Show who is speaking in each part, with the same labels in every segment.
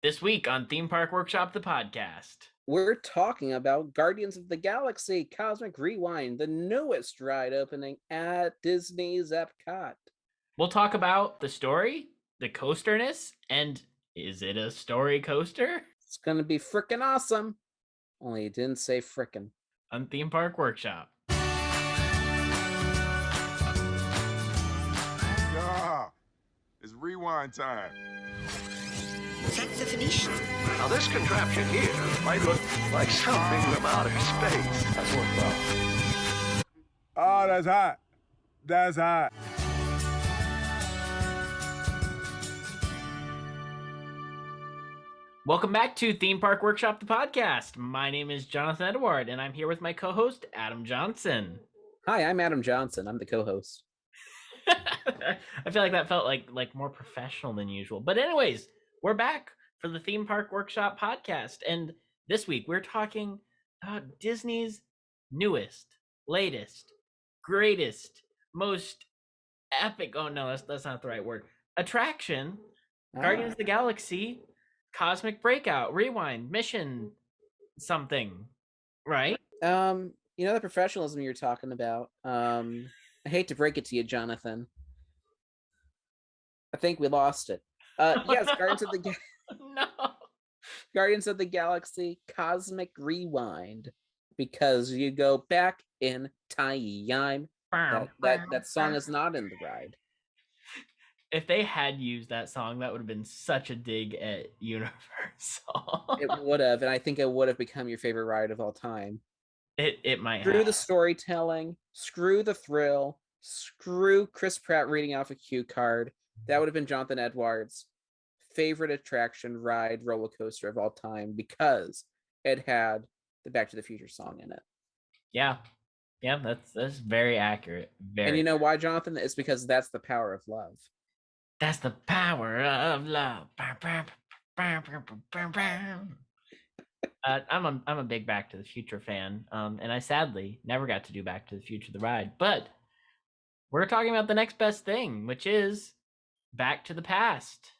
Speaker 1: This week on Theme Park Workshop, the podcast.
Speaker 2: We're talking about Guardians of the Galaxy Cosmic Rewind, the newest ride opening at Disney's EPCOT.
Speaker 1: We'll talk about the story, the coasterness, and is it a story coaster?
Speaker 2: It's going to be frickin' awesome. Only it didn't say frickin'.
Speaker 1: On Theme Park Workshop.
Speaker 3: Yeah, it's rewind time.
Speaker 4: That's the Phoenician.
Speaker 5: Now this contraption here might look like something from outer space. That's what
Speaker 3: Oh, that's hot. That's hot.
Speaker 1: Welcome back to Theme Park Workshop, the podcast. My name is Jonathan Edward, and I'm here with my co-host, Adam Johnson.
Speaker 2: Hi, I'm Adam Johnson. I'm the co-host.
Speaker 1: I feel like that felt like more professional than usual. But anyways, we're back for the Theme Park Workshop podcast. And this week, we're talking about Disney's newest, latest, greatest, most epic, oh no, that's not the right word, attraction, Guardians of the Galaxy Cosmic Breakout, Rewind, Mission, something, right?
Speaker 2: You know the professionalism you're talking about. I hate to break it to you, Jonathan. I think we lost it. Yes, Guardians of the Galaxy Cosmic Rewind, because you go back in time. That song is not in the ride.
Speaker 1: If they had used that song, that would have been such a dig at Universal.
Speaker 2: It would have, and I think it would have become your favorite ride of all time.
Speaker 1: It might
Speaker 2: Screw
Speaker 1: have.
Speaker 2: the storytelling, screw the thrill, screw Chris Pratt reading off a cue card. That would have been Jonathan Edwards' favorite attraction, ride, roller coaster of all time, because it had the Back to the Future song in it.
Speaker 1: Yeah, that's very accurate.
Speaker 2: And you know why, Jonathan? It's because that's the power of love.
Speaker 1: That's the power of love. I'm a big Back to the Future fan, and I sadly never got to do Back to the Future the ride. But we're talking about the next best thing, which is Back to the Past,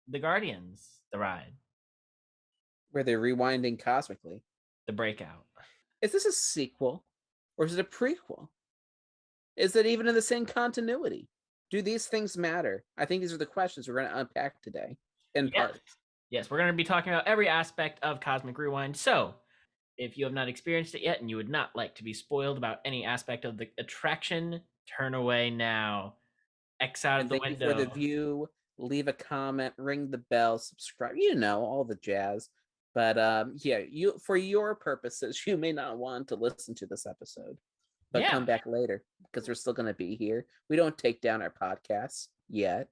Speaker 1: the Guardians, the ride,
Speaker 2: where they're rewinding cosmically.
Speaker 1: The Breakout.
Speaker 2: Is this a sequel, or is it a prequel? Is it even in the same continuity? Do these things matter? I think these are the questions we're going to unpack today in part.
Speaker 1: Yes, we're going to be talking about every aspect of Cosmic Rewind. So, if you have not experienced it yet and you would not like to be spoiled about any aspect of the attraction, turn away now. X out of the window.
Speaker 2: For the view, leave a comment, ring the bell, subscribe. You know, all the jazz. But you for your purposes, you may not want to listen to this episode. But come back later, because we're still going to be here. We don't take down our podcasts yet.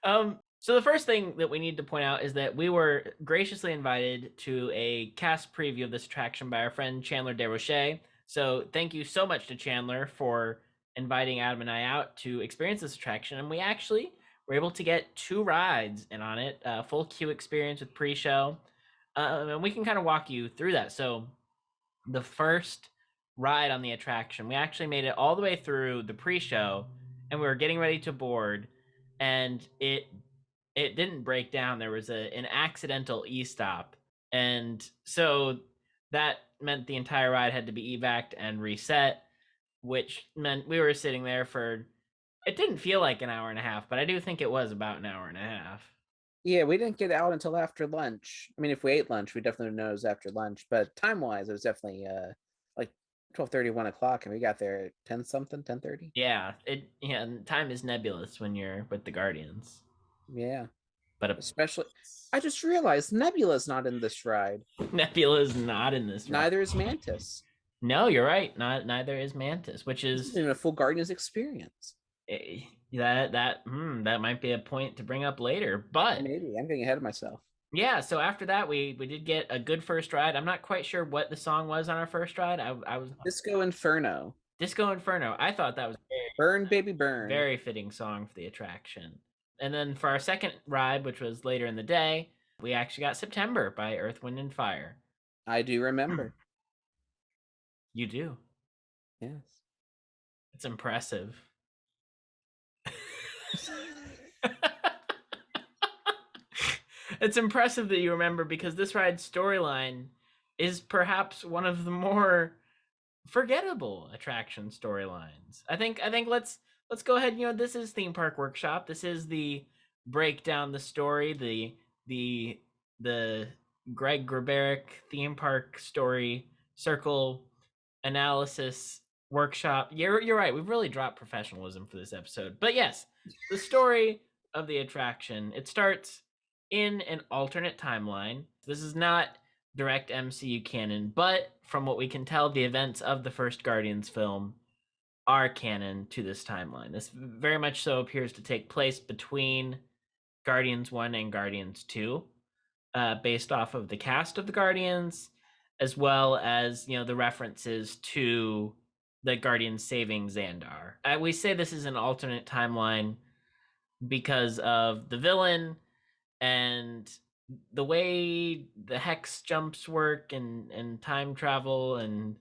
Speaker 1: So the first thing that we need to point out is that we were graciously invited to a cast preview of this attraction by our friend Chandler DeRoche. So thank you so much to Chandler for inviting Adam and I out to experience this attraction. And we actually were able to get 2 rides in on it, full queue experience with pre-show. And we can kind of walk you through that. So the first ride on the attraction, we actually made it all the way through the pre-show, and we were getting ready to board, and it didn't break down. There was an accidental e-stop, and so that meant the entire ride had to be evac'd and reset, which meant we were sitting there for, it didn't feel like an hour and a half, but I do think it was about an hour and a half.
Speaker 2: Yeah, we didn't get out until after lunch. I mean, if we ate lunch, we definitely know it was after lunch. But time-wise, it was definitely like 12:30, 1 o'clock, and we got there at 10-something, 10:30.
Speaker 1: Yeah, time is nebulous when you're with the Guardians.
Speaker 2: Yeah,
Speaker 1: but
Speaker 2: especially, I just realized Nebula's not in this ride.
Speaker 1: Nebula's not in this ride.
Speaker 2: Neither is Mantis.
Speaker 1: No, you're right. Neither is Mantis, which is
Speaker 2: in a full Guardians experience.
Speaker 1: That might be a point to bring up later, but
Speaker 2: maybe I'm getting ahead of myself.
Speaker 1: Yeah, so after that we did get a good first ride. I'm not quite sure what the song was on our first ride. I was
Speaker 2: Disco Inferno.
Speaker 1: I thought that was
Speaker 2: Burn Baby Burn.
Speaker 1: Very fitting song for the attraction. And then for our second ride, which was later in the day, we actually got September by Earth, Wind and Fire.
Speaker 2: I do remember.
Speaker 1: You do?
Speaker 2: Yes.
Speaker 1: It's impressive. It's impressive that you remember, because this ride's storyline is perhaps one of the more forgettable attraction storylines. I think let's go ahead. This is Theme Park Workshop. This is the break down the story, the Greg Grabaric theme park story circle analysis workshop. You're right. We've really dropped professionalism for this episode. But yes, the story of the attraction. It starts in an alternate timeline. This is not direct MCU canon, but from what we can tell, the events of the first Guardians film are canon to this timeline. This very much so appears to take place between Guardians 1 and Guardians 2, based off of the cast of the Guardians, as well as, the references to the Guardians saving Xandar. We say this is an alternate timeline because of the villain and the way the hex jumps work and time travel, and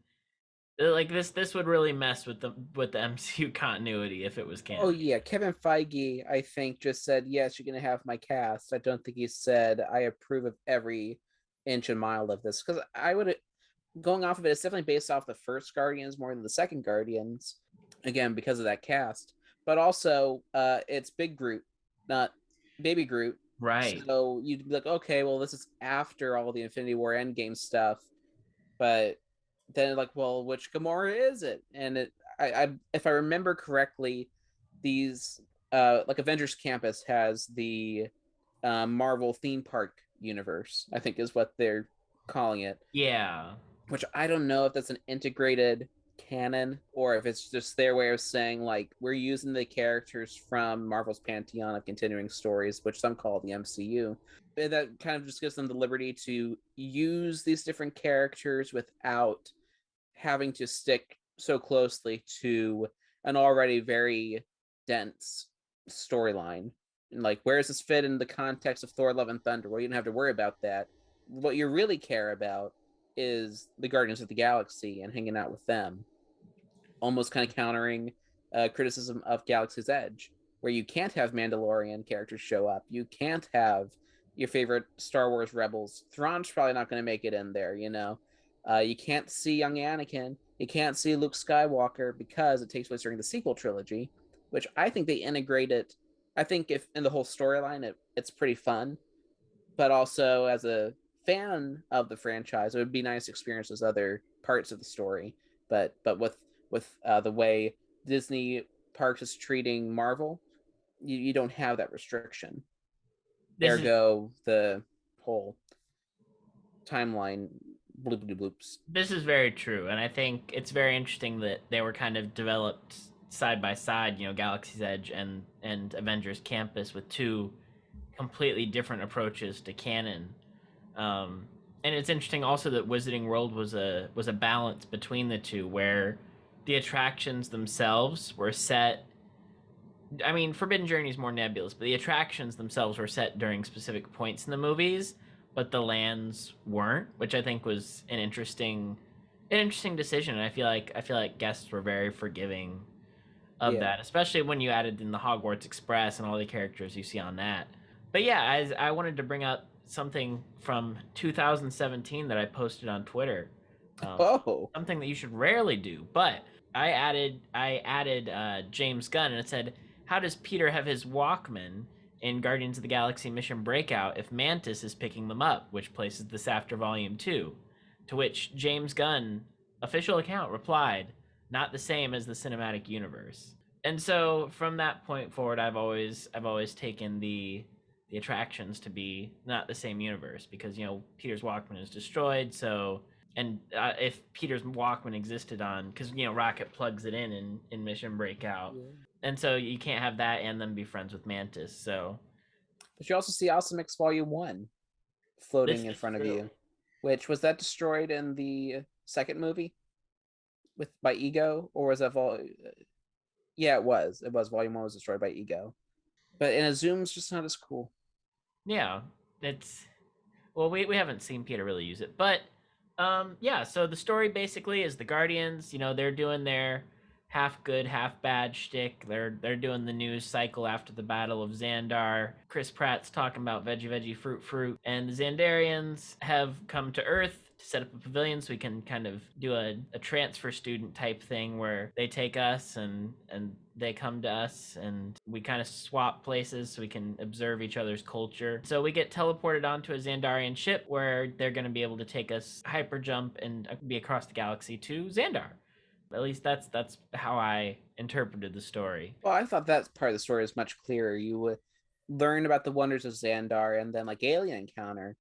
Speaker 1: like this would really mess with the MCU continuity if it was canon.
Speaker 2: Oh yeah, Kevin Feige, I think, just said, yes, you're gonna have my cast. I don't think he said I approve of every inch and mile of this, because going off of it, it's definitely based off the first Guardians more than the second Guardians, again because of that cast, but also it's Big Groot, not Baby Groot.
Speaker 1: Right.
Speaker 2: So you'd be like, okay, well, this is after all the Infinity War Endgame stuff, but then like, well, which Gamora is it? And if I remember correctly, these like Avengers Campus has the Marvel theme park universe, I think is what they're calling it.
Speaker 1: Yeah.
Speaker 2: Which I don't know if that's an integrated canon or if it's just their way of saying, like, we're using the characters from Marvel's pantheon of continuing stories, which some call the MCU. And that kind of just gives them the liberty to use these different characters without having to stick so closely to an already very dense storyline. Like, where does this fit in the context of Thor: Love and Thunder? Well, you don't have to worry about that. What you really care about is the Guardians of the Galaxy and hanging out with them, almost kind of countering criticism of Galaxy's Edge, where you can't have Mandalorian characters show up. You can't have your favorite Star Wars rebels. Thrawn's probably not going to make it in there, you can't see young Anakin. You can't see Luke Skywalker because it takes place during the sequel trilogy, which I think they integrated. I think if in the whole storyline, it's pretty fun, but also as a fan of the franchise, it would be nice to experience those other parts of the story. But with the way Disney Parks is treating Marvel, you don't have that restriction. Ergo, the whole timeline bloops.
Speaker 1: This is very true, and I think it's very interesting that they were kind of developed side by side. Galaxy's Edge and Avengers Campus, with two completely different approaches to canon. And it's interesting also that Wizarding World was a balance between the two, where the attractions themselves were set. I mean, Forbidden Journey is more nebulous, but the attractions themselves were set during specific points in the movies, but the lands weren't, which I think was an interesting decision. And I feel like guests were very forgiving of that, especially when you added in the Hogwarts Express and all the characters you see on that. But yeah, I wanted to bring up something from 2017 that I posted on Twitter. Something that you should rarely do, but I added James Gunn, and it said, how does Peter have his Walkman in Guardians of the Galaxy Mission Breakout if Mantis is picking them up, which places this after Volume 2? To which James Gunn, official account, replied, not the same as the cinematic universe. And so from that point forward, I've always taken the attractions to be not the same universe, because Peter's Walkman is destroyed. So, and if Peter's Walkman existed on, because Rocket plugs it in Mission Breakout, and so you can't have that and then be friends with Mantis. So,
Speaker 2: but you also see Awesome X Volume 1 floating in front of you, which was that destroyed in the second movie by Ego, or was that yeah, it was Volume 1 was destroyed by Ego, but in a zoom's just not as cool.
Speaker 1: Yeah, we haven't seen Peter really use it, but yeah, so the story basically is the Guardians, they're doing their half good, half bad shtick. They're doing the news cycle after the Battle of Xandar. Chris Pratt's talking about veggie, veggie, fruit, fruit. And the Xandarians have come to Earth to set up a pavilion so we can kind of do a transfer student type thing where they take us and they come to us and we kind of swap places so we can observe each other's culture. So we get teleported onto a Xandarian ship where they're going to be able to take us hyper jump and be across the galaxy to Xandar. At least that's how I interpreted the story.
Speaker 2: Well, I thought that part of the story was much clearer. You would learn about the wonders of Xandar and then like alien encounter.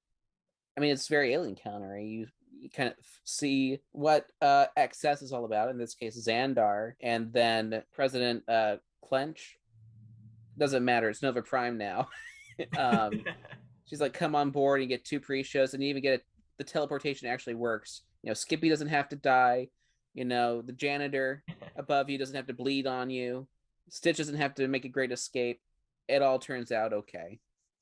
Speaker 2: I mean, it's very alien encounter. You kind of see what XS is all about. In this case, Xandar, and then President Clench. Doesn't matter. It's Nova Prime now. She's like, come on board and get 2 pre-shows, and you even get the teleportation actually works. You know, Skippy doesn't have to die. You know, the janitor above you doesn't have to bleed on you. Stitch doesn't have to make a great escape. It all turns out okay.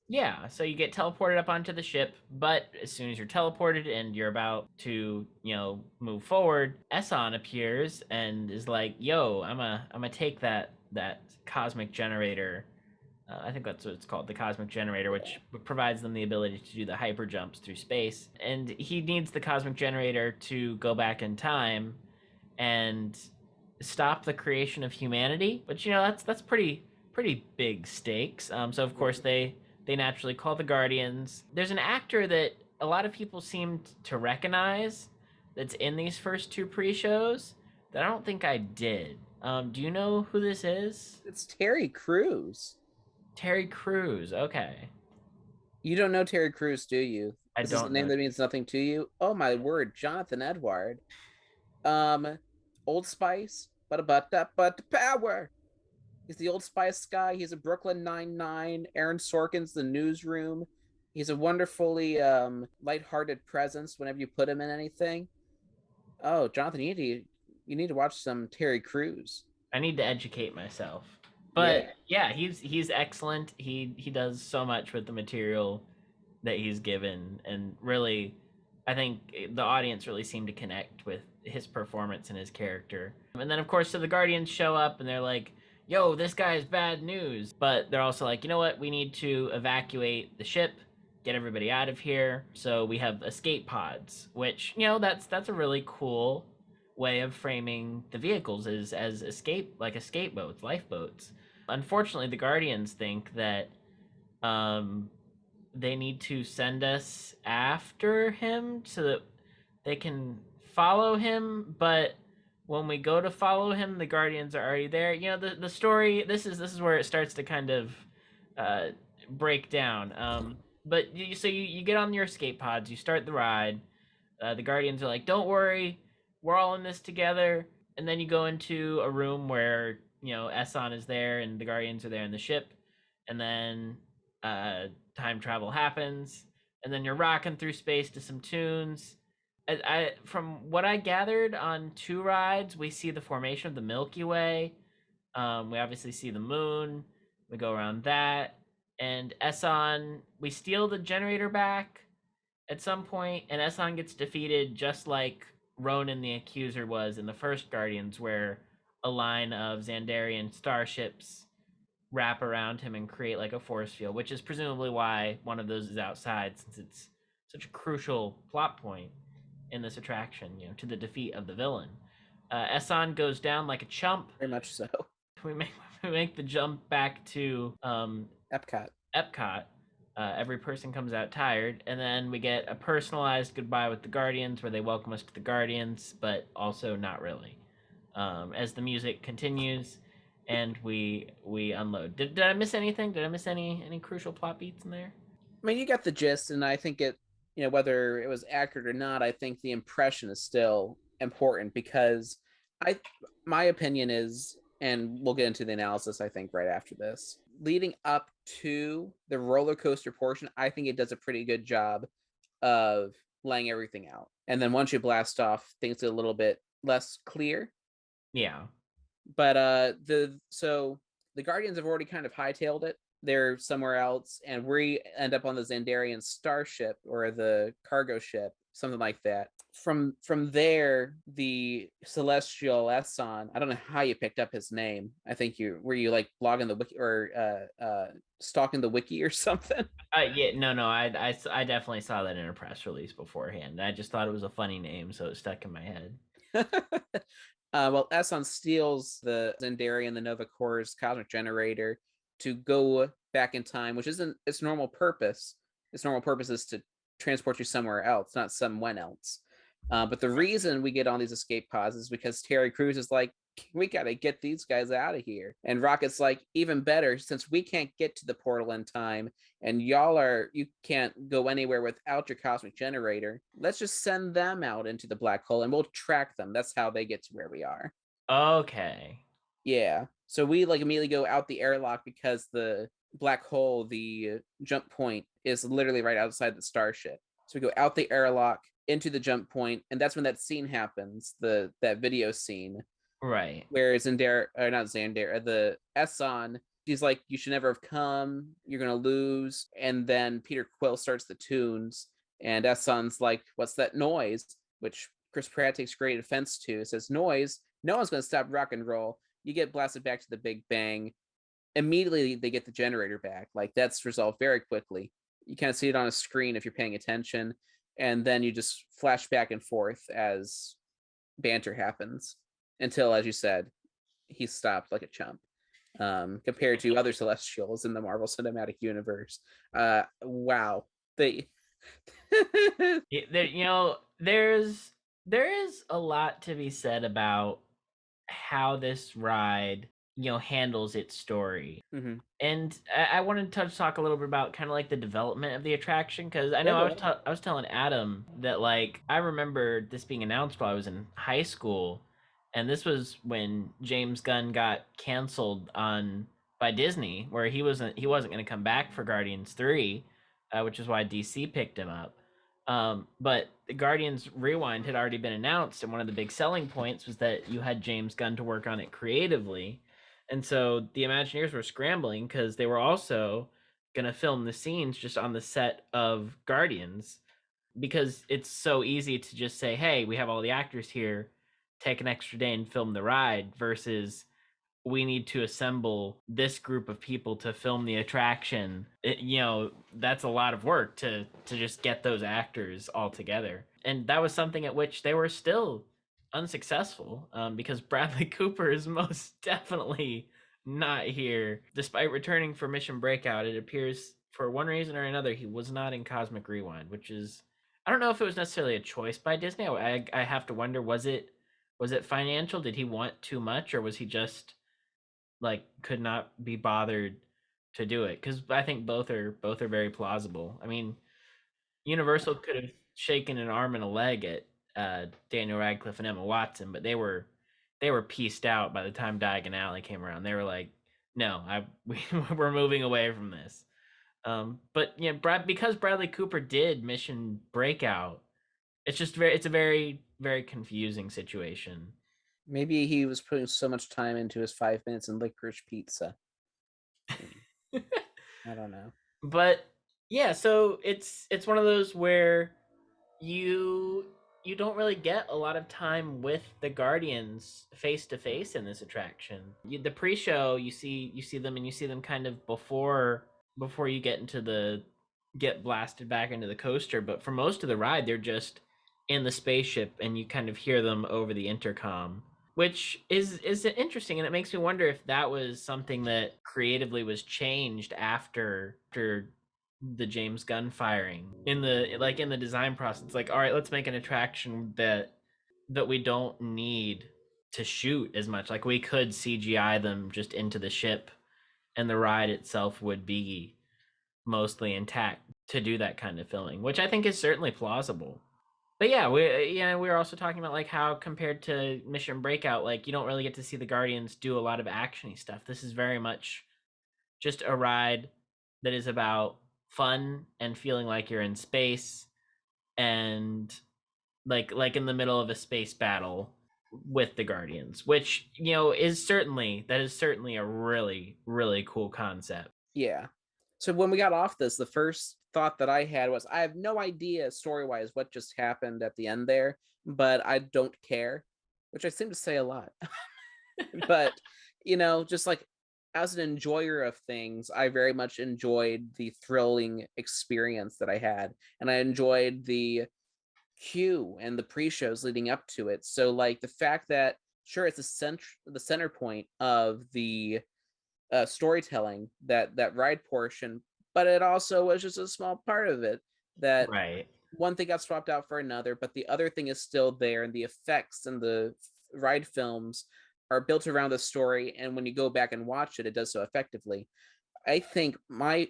Speaker 1: Yeah, so you get teleported up onto the ship, but as soon as you're teleported and you're about to, move forward, Esson appears and is like, "Yo, I'm a take that cosmic generator." I think that's what it's called, the cosmic generator, which provides them the ability to do the hyper jumps through space. And he needs the cosmic generator to go back in time and stop the creation of humanity, which that's pretty big stakes. So of course they naturally call the Guardians. There's an actor that a lot of people seemed to recognize that's in these first 2 pre-shows that I don't think I did. Do you know who this is?
Speaker 2: It's Terry Crews.
Speaker 1: Terry Crews. Okay.
Speaker 2: You don't know Terry Crews, do you?
Speaker 1: I
Speaker 2: This
Speaker 1: don't
Speaker 2: is a name
Speaker 1: know.
Speaker 2: that means nothing to you. Oh my word, Jonathan Edward. Old Spice, but power. He's the Old Spice guy. He's a Brooklyn Nine-Nine. Aaron Sorkin's The Newsroom. He's a wonderfully lighthearted presence whenever you put him in anything. Oh, Jonathan, you need to watch some Terry Crews.
Speaker 1: I need to educate myself. But yeah, he's excellent. He does so much with the material that he's given, and really, I think the audience really seemed to connect with his performance and his character. And then of course, so the Guardians show up and they're like, "Yo, this guy is bad news." But they're also like, "You know what? We need to evacuate the ship, get everybody out of here." So we have escape pods, which, that's a really cool way of framing the vehicles as escape boats, lifeboats. Unfortunately, the Guardians think that they need to send us after him so that they can follow him, but when we go to follow him, the Guardians are already there. The story, this is where it starts to kind of break down. But you get on your escape pods, you start the ride. The Guardians are like, "Don't worry, we're all in this together." And then you go into a room where Esson is there and the Guardians are there in the ship, and then time travel happens, and then you're rocking through space to some tunes. From what I gathered on 2 rides, we see the formation of the Milky Way. We obviously see the moon. We go around that, and Esson, we steal the generator back at some point, and Esson gets defeated just like Ronan the Accuser was in the first Guardians, where a line of Xandarian starships wrap around him and create like a force field, which is presumably why one of those is outside, since it's such a crucial plot point in this attraction, to the defeat of the villain. Esson goes down like a chump.
Speaker 2: Very much so.
Speaker 1: We make the jump back to
Speaker 2: EPCOT.
Speaker 1: Every person comes out tired, and then we get a personalized goodbye with the Guardians, where they welcome us to the Guardians, but also not really. As the music continues, and we unload. Did I miss anything? Did I miss any crucial plot beats in there?
Speaker 2: I mean, you got the gist, and I think it, whether it was accurate or not, I think the impression is still important, because my opinion is, and we'll get into the analysis, I think, right after this, leading up to the roller coaster portion, I think it does a pretty good job of laying everything out. And then once you blast off, things get a little bit less clear.
Speaker 1: Yeah.
Speaker 2: But the Guardians have already kind of hightailed it. They're somewhere else, and we end up on the Xandarian starship, or the cargo ship, something like that. from there, the celestial Esson, I don't know how you picked up his name. I think you like blogging the wiki or stalking the wiki or something.
Speaker 1: Yeah, no, I definitely saw that in a press release beforehand. I just thought it was a funny name, so it stuck in my head.
Speaker 2: Well, Esson steals the Zendari and the Nova Corps cosmic generator to go back in time, which isn't its normal purpose. Its normal purpose is to transport you somewhere else, not somewhere else. But the reason we get on these escape pods is because Terry Crews is like, we got to get these guys out of here. And Rocket's like, even better, since we can't get to the portal in time and you can't go anywhere without your cosmic generator, let's just send them out into the black hole and we'll track them. That's how they get to where we are.
Speaker 1: Okay.
Speaker 2: Yeah. So we like immediately go out the airlock because the black hole, the jump point, is literally right outside the starship. So we go out the airlock into the jump point, and that's when that scene happens, that video scene.
Speaker 1: Right.
Speaker 2: Where Zendara, or not Zendara, the Esson, he's like, you should never have come, you're gonna lose. And then Peter Quill starts the tunes, and Esson's like, what's that noise? Which Chris Pratt takes great offense to. It says, noise, no one's gonna stop rock and roll. You get blasted back to the Big Bang. Immediately they get the generator back. Like, that's resolved very quickly. You kind of see it on a screen if you're paying attention, and then you just flash back and forth as banter happens until, as you said, he stopped like a chump. Compared to other Celestials in the Marvel Cinematic Universe. Wow. There
Speaker 1: is a lot to be said about how this ride handles its story.
Speaker 2: Mm-hmm.
Speaker 1: And I wanted to talk a little bit about kind of like the development of the attraction, because I know I was telling Adam that, like, I remember this being announced while I was in high school, and this was when James Gunn got canceled by Disney, where he wasn't going to come back for Guardians 3, which is why DC picked him up. But the Guardians Rewind had already been announced, and one of the big selling points was that you had James Gunn to work on it creatively. And so the Imagineers were scrambling because they were also going to film the scenes just on the set of Guardians, because it's so easy to just say, hey, we have all the actors here, take an extra day and film the ride, versus we need to assemble this group of people to film the attraction. That's a lot of work to just get those actors all together. And that was something at which they were still unsuccessful, because Bradley Cooper is most definitely not here. Despite returning for Mission Breakout, it appears for one reason or another he was not in Cosmic Rewind, which is, I don't know if it was necessarily a choice by Disney. I have to wonder, was it financial? Did he want too much, or was he just like could not be bothered to do it? Because I think both are very plausible. I mean, Universal could have shaken an arm and a leg at Daniel Radcliffe and Emma Watson, but they were pieced out by the time Diagon Alley came around. They were like, no, we're moving away from this. But yeah, because Bradley Cooper did Mission Breakout, it's a very, very confusing situation.
Speaker 2: Maybe he was putting so much time into his 5 minutes in licorice pizza. I don't know.
Speaker 1: But yeah, so it's one of those where you don't really get a lot of time with the Guardians face to face in this attraction. The pre-show, you see them, and you see them kind of before you get blasted back into the coaster. But for most of the ride, they're just in the spaceship, and you kind of hear them over the intercom, which is interesting. And it makes me wonder if that was something that creatively was changed after the James Gunn firing in the design process. It's like, all right, let's make an attraction that we don't need to shoot as much. Like, we could CGI them just into the ship, and the ride itself would be mostly intact to do that kind of filming, which I think is certainly plausible. But yeah, we're also talking about like how, compared to Mission Breakout, like you don't really get to see the Guardians do a lot of actiony stuff. This is very much just a ride that is about fun and feeling like you're in space, and like in the middle of a space battle with the Guardians, which is certainly a really, really cool concept.
Speaker 2: Yeah. So when we got off this, the first thought that I had was I have no idea story-wise what just happened at the end there, but I don't care, which I seem to say a lot. But, just like as an enjoyer of things, I very much enjoyed the thrilling experience that I had, and I enjoyed the queue and the pre-shows leading up to it. So like the fact that sure it's the center point of the storytelling, that ride portion, but it also was just a small part of it, that
Speaker 1: Right.
Speaker 2: one thing got swapped out for another, but the other thing is still there, and the effects and the ride films are built around the story, and when you go back and watch it, it does so effectively. I think my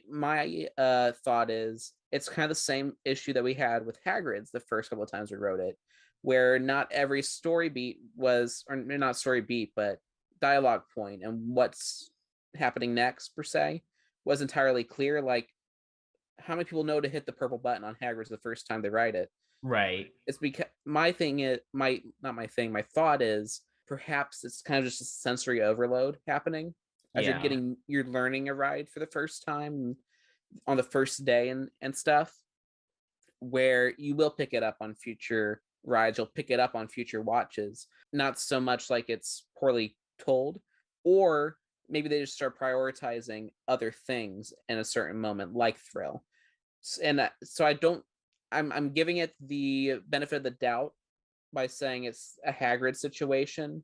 Speaker 2: thought is it's kind of the same issue that we had with Hagrid's the first couple of times we wrote it, where not every story beat was, or not story beat, but dialogue point and what's happening next per se was entirely clear. Like, how many people know to hit the purple button on Hagrid's the first time they ride it?
Speaker 1: Right.
Speaker 2: It's because my thought is perhaps it's kind of just a sensory overload happening as
Speaker 1: Yeah.
Speaker 2: you're learning a ride for the first time on the first day and stuff, where you will pick it up on future rides, you'll pick it up on future watches, not so much like it's poorly told, or maybe they just start prioritizing other things in a certain moment like thrill. And so I'm giving it the benefit of the doubt by saying it's a Hagrid situation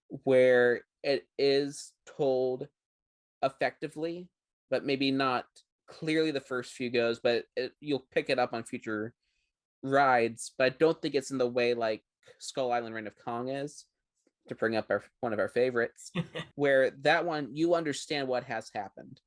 Speaker 2: where it is told effectively, but maybe not clearly the first few goes, but you'll pick it up on future rides. But I don't think it's in the way like Skull Island Reign of Kong is, to bring up one of our favorites, where that one you understand what has happened.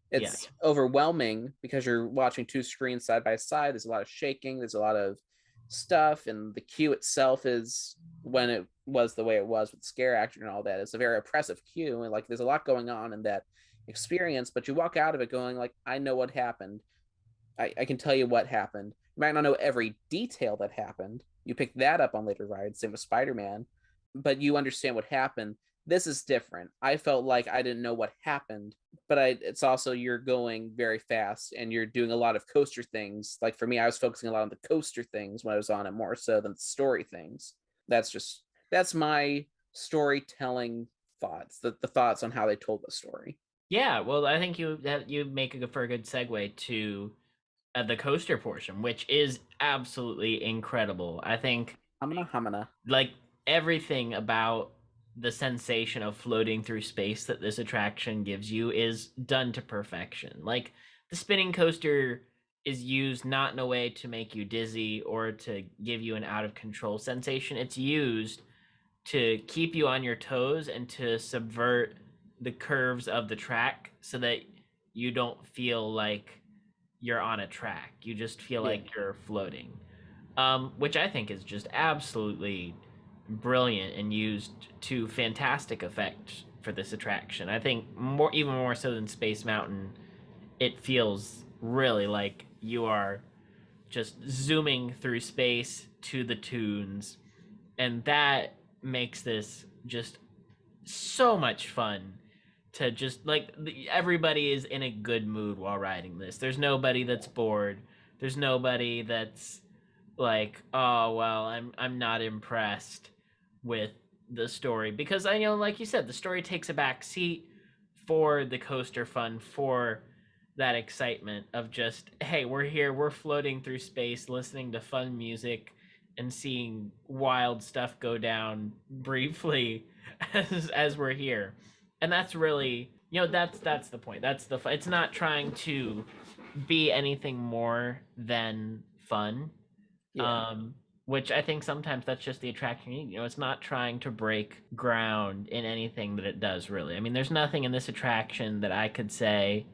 Speaker 2: It's overwhelming because you're watching two screens side by side. There's a lot of shaking, there's a lot of stuff, and the queue itself is, when it was the way it was with scare actor and all that, it's a very oppressive queue, and like there's a lot going on in that experience, but you walk out of it going like, I know what happened. I can tell you what happened. You might not know every detail that happened. You pick that up on later rides, same with Spider-Man, but you understand what happened. This is different. I felt like I didn't know what happened, but it's also you're going very fast and you're doing a lot of coaster things. Like for me, I was focusing a lot on the coaster things when I was on it more so than the story things. That's my storytelling thoughts, the thoughts on how they told the story.
Speaker 1: Yeah, well, I think you make for a good segue to the coaster portion, which is absolutely incredible. I think
Speaker 2: Hamana.
Speaker 1: like everything about the sensation of floating through space that this attraction gives you is done to perfection. Like the spinning coaster is used not in a way to make you dizzy or to give you an out of control sensation. It's used to keep you on your toes and to subvert the curves of the track so that you don't feel like you're on a track. You just feel like you're floating, which I think is just absolutely brilliant and used to fantastic effect for this attraction. I think even more so than Space Mountain, it feels really like you are just zooming through space to the tunes, and that makes this just so much fun to just like everybody is in a good mood while riding this. There's nobody that's bored. There's nobody that's like, oh well, I'm not impressed with the story, because I know, like you said, the story takes a back seat for the coaster fun, for that excitement of just, hey, we're here, we're floating through space, listening to fun music and seeing wild stuff go down briefly as we're here. And that's really, that's the point. That's the fun. It's not trying to be anything more than fun. Which I think sometimes that's just the attraction. It's not trying to break ground in anything that it does, really. I mean, there's nothing in this attraction that I could say,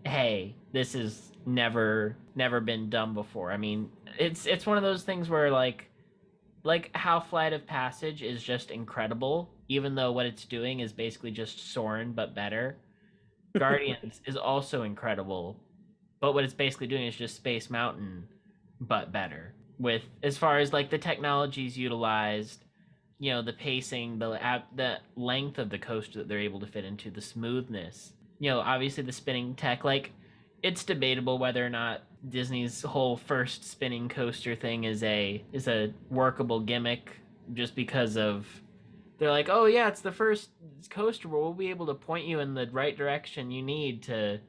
Speaker 1: hey, this has never been done before. I mean, it's one of those things where like how Flight of Passage is just incredible, even though what it's doing is basically just Soarin' but better. Guardians is also incredible, but what it's basically doing is just Space Mountain but better. With as far as like the technologies utilized, the pacing, the length of the coaster that they're able to fit into, the smoothness, obviously the spinning tech, like It's debatable whether or not Disney's whole first spinning coaster thing is a workable gimmick, just because of they're like, oh yeah, it's the first coaster where we'll be able to point you in the right direction you need to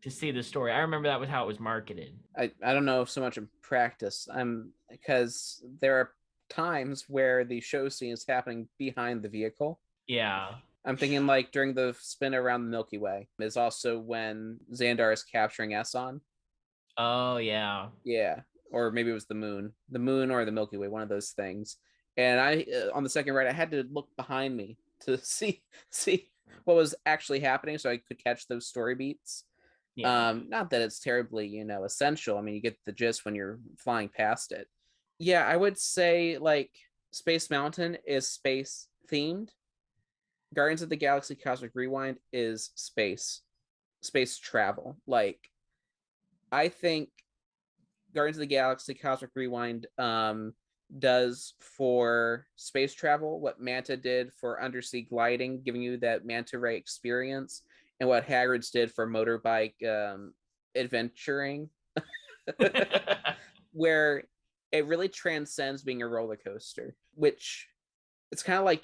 Speaker 1: see the story. I remember that was how it was marketed.
Speaker 2: I don't know so much in practice. Because there are times where the show scene is happening behind the vehicle.
Speaker 1: Yeah.
Speaker 2: I'm thinking like during the spin around the Milky Way is also when Xandar is capturing Esson.
Speaker 1: Oh yeah.
Speaker 2: Yeah, or maybe it was the moon or the Milky Way, one of those things. And I on the second ride, I had to look behind me to see what was actually happening, so I could catch those story beats.
Speaker 1: Yeah.
Speaker 2: Not that it's terribly essential. I mean, you get the gist when you're flying past it. Yeah, I would say like Space Mountain is space themed. Guardians of the Galaxy Cosmic Rewind is space travel. Like, I think Guardians of the Galaxy Cosmic Rewind does for space travel what Manta did for undersea gliding, giving you that manta ray experience, and what Hagrid's did for motorbike adventuring, where it really transcends being a roller coaster, which it's kind of like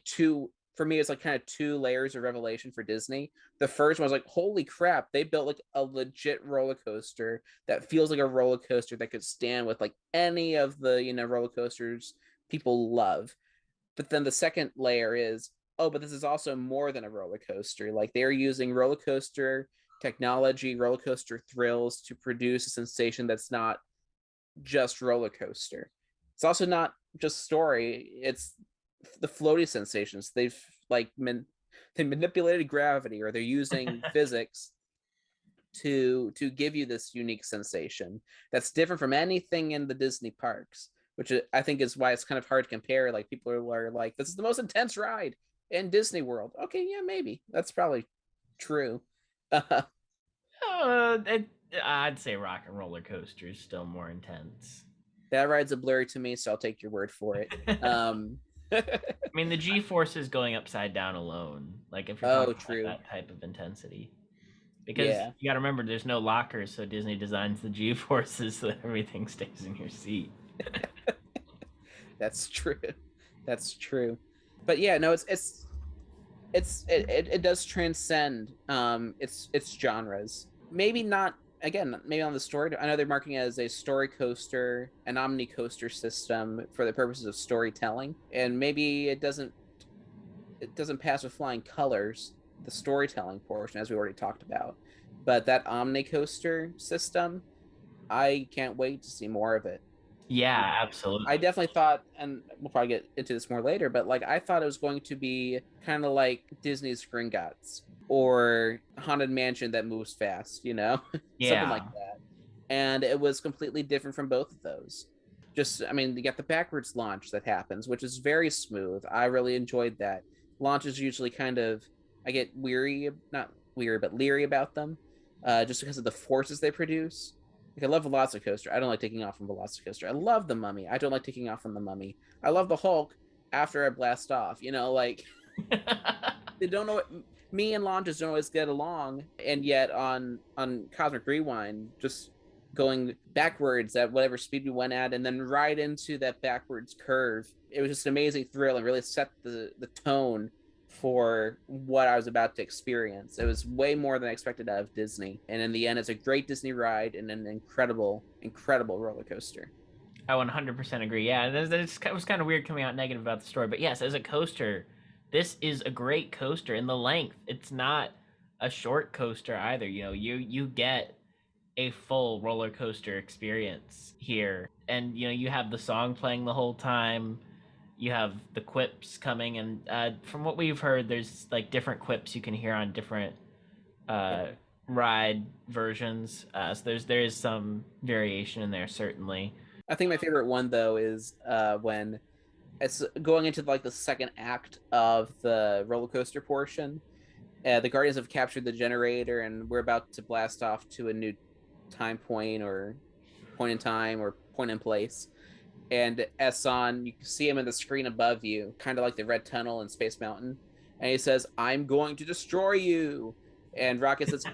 Speaker 2: for me, it's like kind of two layers of revelation for Disney. The first one was like, holy crap, they built like a legit roller coaster that feels like a roller coaster that could stand with like any of the, roller coasters people love. But then the second layer is, oh, but this is also more than a roller coaster. Like, they're using roller coaster technology, roller coaster thrills to produce a sensation that's not just roller coaster. It's also not just story. It's the floaty sensations. They've like they manipulated gravity, or they're using physics to give you this unique sensation that's different from anything in the Disney parks, which I think is why it's kind of hard to compare. Like, people are like, this is the most intense ride in Disney World. Okay, yeah, maybe that's probably true.
Speaker 1: I'd say Rock and Roller Coaster is still more intense.
Speaker 2: That ride's a blurry to me, so I'll take your word for it.
Speaker 1: I mean, the G-forces going upside down alone, like if you're talking about that type of intensity, because you got to remember there's no lockers, so Disney designs the G-forces so that everything stays in your seat.
Speaker 2: That's true. But yeah, no, it does transcend its genres. Maybe not, again, maybe on the story. I know they're marketing it as a story coaster, an omni coaster system for the purposes of storytelling, and maybe it doesn't pass with flying colors, the storytelling portion, as we already talked about. But that omni coaster system, I can't wait to see more of it.
Speaker 1: Yeah, absolutely.
Speaker 2: I definitely thought, and we'll probably get into this more later, but like, I thought it was going to be kind of like Disney's Gringotts or Haunted Mansion that moves fast, something like that. And it was completely different from both of those. Just, I mean, you got the backwards launch that happens, which is very smooth. I really enjoyed that. Launches usually kind of, I get leery about them, just because of the forces they produce. Like, I love Velocicoaster. I don't like taking off from Velocicoaster. I love the Mummy. I don't like taking off from the Mummy. I love the Hulk after I blast off. Like, they don't know what, me and launches don't always get along, and yet on Cosmic Rewind, just going backwards at whatever speed we went at, and then right into that backwards curve, it was just an amazing thrill and really set the tone for what I was about to experience. It was way more than I expected out of Disney, and in the end, it's a great Disney ride and an incredible roller coaster.
Speaker 1: I 100% agree. Yeah, it was kind of weird coming out negative about the story, but yes, as a coaster, this is a great coaster in the length. It's not a short coaster either. You get a full roller coaster experience here, and you have the song playing the whole time. You have the quips coming, and from what we've heard, there's like different quips you can hear on different ride versions. So there is some variation in there, certainly.
Speaker 2: I think my favorite one though is when it's going into like the second act of the roller coaster portion. The Guardians have captured the generator, and we're about to blast off to a new time point, or point in time, or point in place. And Esson, you can see him in the screen above you, kind of like the red tunnel in Space Mountain. And he says, "I'm going to destroy you." And Rocket says,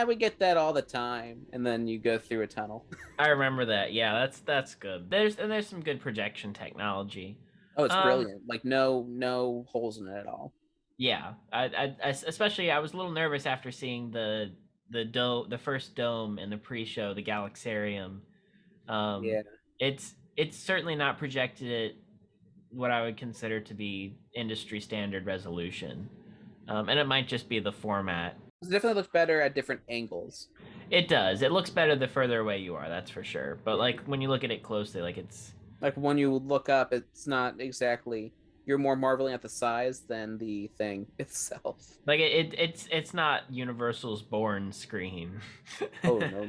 Speaker 2: we get that all the time. And then you go through a tunnel.
Speaker 1: I remember that. Yeah, that's good. There's some good projection technology.
Speaker 2: Oh, it's brilliant. Like no holes in it at all.
Speaker 1: Yeah, especially I was a little nervous after seeing the first dome in the pre-show, the Galaxarium.
Speaker 2: Yeah.
Speaker 1: It's certainly not projected at what I would consider to be industry standard resolution, and it might just be the format.
Speaker 2: It definitely looks better at different angles.
Speaker 1: It does. It looks better the further away you are, that's for sure. But like when you look at it closely, like it's
Speaker 2: like when you look up, it's not exactly. You're more marveling at the size than the thing itself.
Speaker 1: Like it's not Universal's Bourne screen.
Speaker 2: Oh no.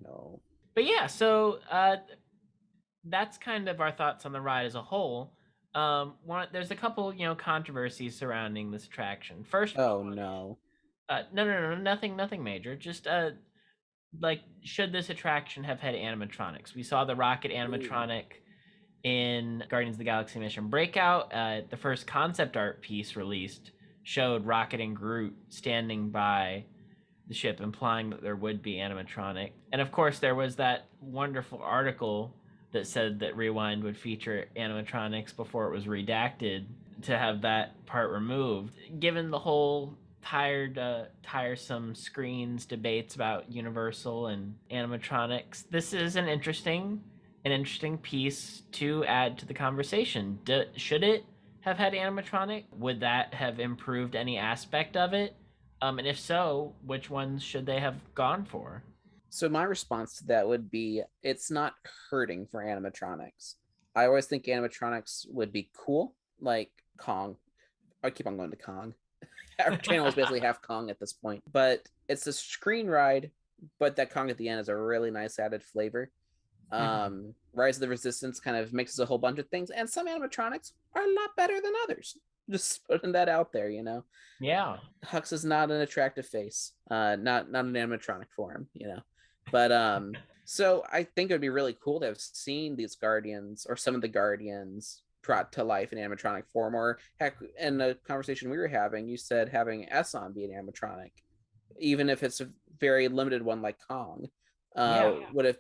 Speaker 2: No.
Speaker 1: But yeah, so that's kind of our thoughts on the ride as a whole. There's a couple, controversies surrounding this attraction. First,
Speaker 2: no,
Speaker 1: no, nothing major. Just like, should this attraction have had animatronics? We saw the rocket animatronic in Guardians of the Galaxy Mission Breakout. The first concept art piece released showed Rocket and Groot standing by the ship, implying that there would be animatronic. And of course, there was that wonderful article that said that Rewind would feature animatronics before it was redacted to have that part removed. Given the whole tiresome screens debates about Universal and animatronics, this is an interesting piece to add to the conversation. Should it have had animatronic? Would that have improved any aspect of it? And if so, which ones should they have gone for?
Speaker 2: So my response to that would be, it's not hurting for animatronics. I always think animatronics would be cool, like Kong. I keep on going to Kong. Our channel is basically half Kong at this point. But it's a screen ride, but that Kong at the end is a really nice added flavor. Rise of the Resistance kind of mixes a whole bunch of things, and some animatronics are a lot better than others. Just putting that out there,
Speaker 1: Yeah.
Speaker 2: Hux is not an attractive face, not an animatronic for him, But so I think it would be really cool to have seen these Guardians or some of the Guardians brought to life in animatronic form. Or heck, in the conversation we were having, you said having Esson be an animatronic, even if it's a very limited one like Kong, would have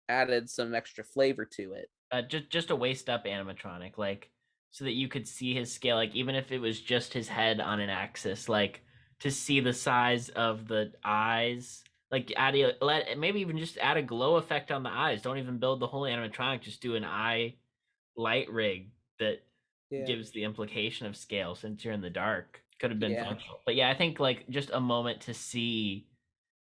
Speaker 2: added some extra flavor to it.
Speaker 1: Just a waist up animatronic, like, so that you could see his scale, like even if it was just his head on an axis, like to see the size of the eyes, like maybe even just add a glow effect on the eyes. Don't even build the whole animatronic, just do an eye light rig that gives the implication of scale, since you're in the dark. Could have been functional. But yeah, I think like just a moment to see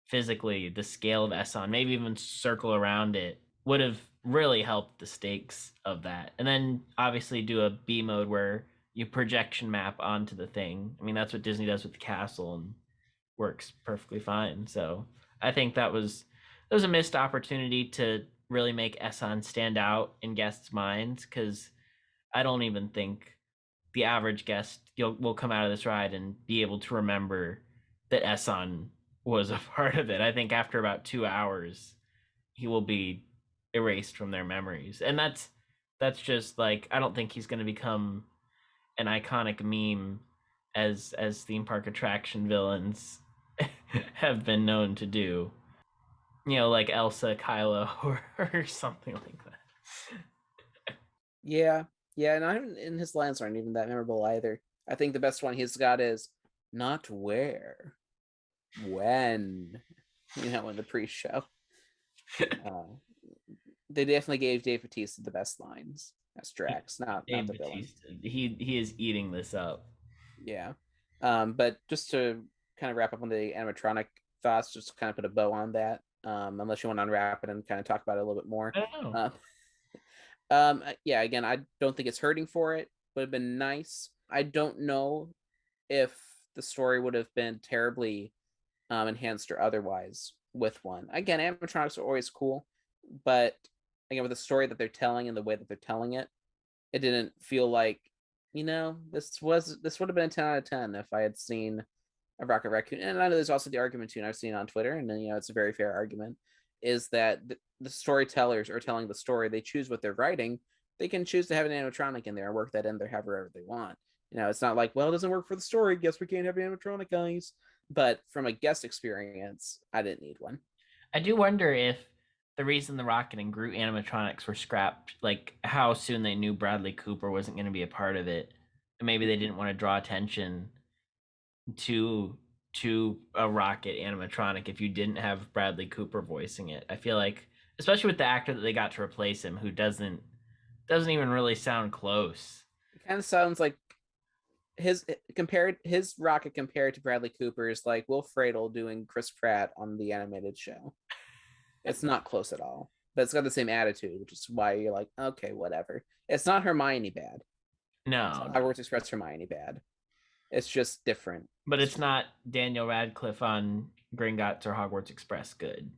Speaker 1: physically the scale of Esson, maybe even circle around it, would have really helped the stakes of that. And then obviously do a B mode where you projection map onto the thing. I mean, that's what Disney does with the castle and works perfectly fine. So I think that was a missed opportunity to really make Esson stand out in guests' minds, because I don't even think the average guest will come out of this ride and be able to remember that Esson was a part of it. I think after about 2 hours, he will be erased from their memories. And that's just like, I don't think he's going to become an iconic meme as theme park attraction villains have been known to do. Like Elsa, Kylo, or something like that.
Speaker 2: Yeah, and his lines aren't even that memorable either. I think the best one he's got is not where, when, in the pre-show. They definitely gave Dave Bautista the best lines as Drax, not the villain.
Speaker 1: He is eating this up.
Speaker 2: Yeah. But just to kind of wrap up on the animatronic thoughts, just to kind of put a bow on that, unless you want to unwrap it and kind of talk about it a little bit more. Yeah, again, I don't think it's hurting for it. Would have been nice. I don't know if the story would have been terribly enhanced or otherwise with one. Again, animatronics are always cool, but again, with the story that they're telling and the way that they're telling it, it didn't feel like, this would have been a 10 out of 10 if I had seen a Rocket Raccoon. And I know there's also the argument too, and I've seen it on Twitter, and it's a very fair argument, is that the storytellers are telling the story. They choose what they're writing. They can choose to have an animatronic in there and work that in there however they want. It's not like, well, it doesn't work for the story, guess we can't have animatronic guys. But from a guest experience, I didn't need one.
Speaker 1: I do wonder if the reason the Rocket and Groot animatronics were scrapped, like how soon they knew Bradley Cooper wasn't going to be a part of it, and maybe they didn't want to draw attention to a Rocket animatronic if you didn't have Bradley Cooper voicing it. I feel like, especially with the actor that they got to replace him, who doesn't even really sound close.
Speaker 2: It kind of sounds like his Rocket compared to Bradley Cooper is like Will Friedle doing Chris Pratt on the animated show. It's not close at all, but it's got the same attitude, which is why you're like, okay, whatever. It's not Hermione bad.
Speaker 1: No,
Speaker 2: it's not Hogwarts Express Hermione bad. It's just different.
Speaker 1: But it's not Daniel Radcliffe on Gringotts or Hogwarts Express good.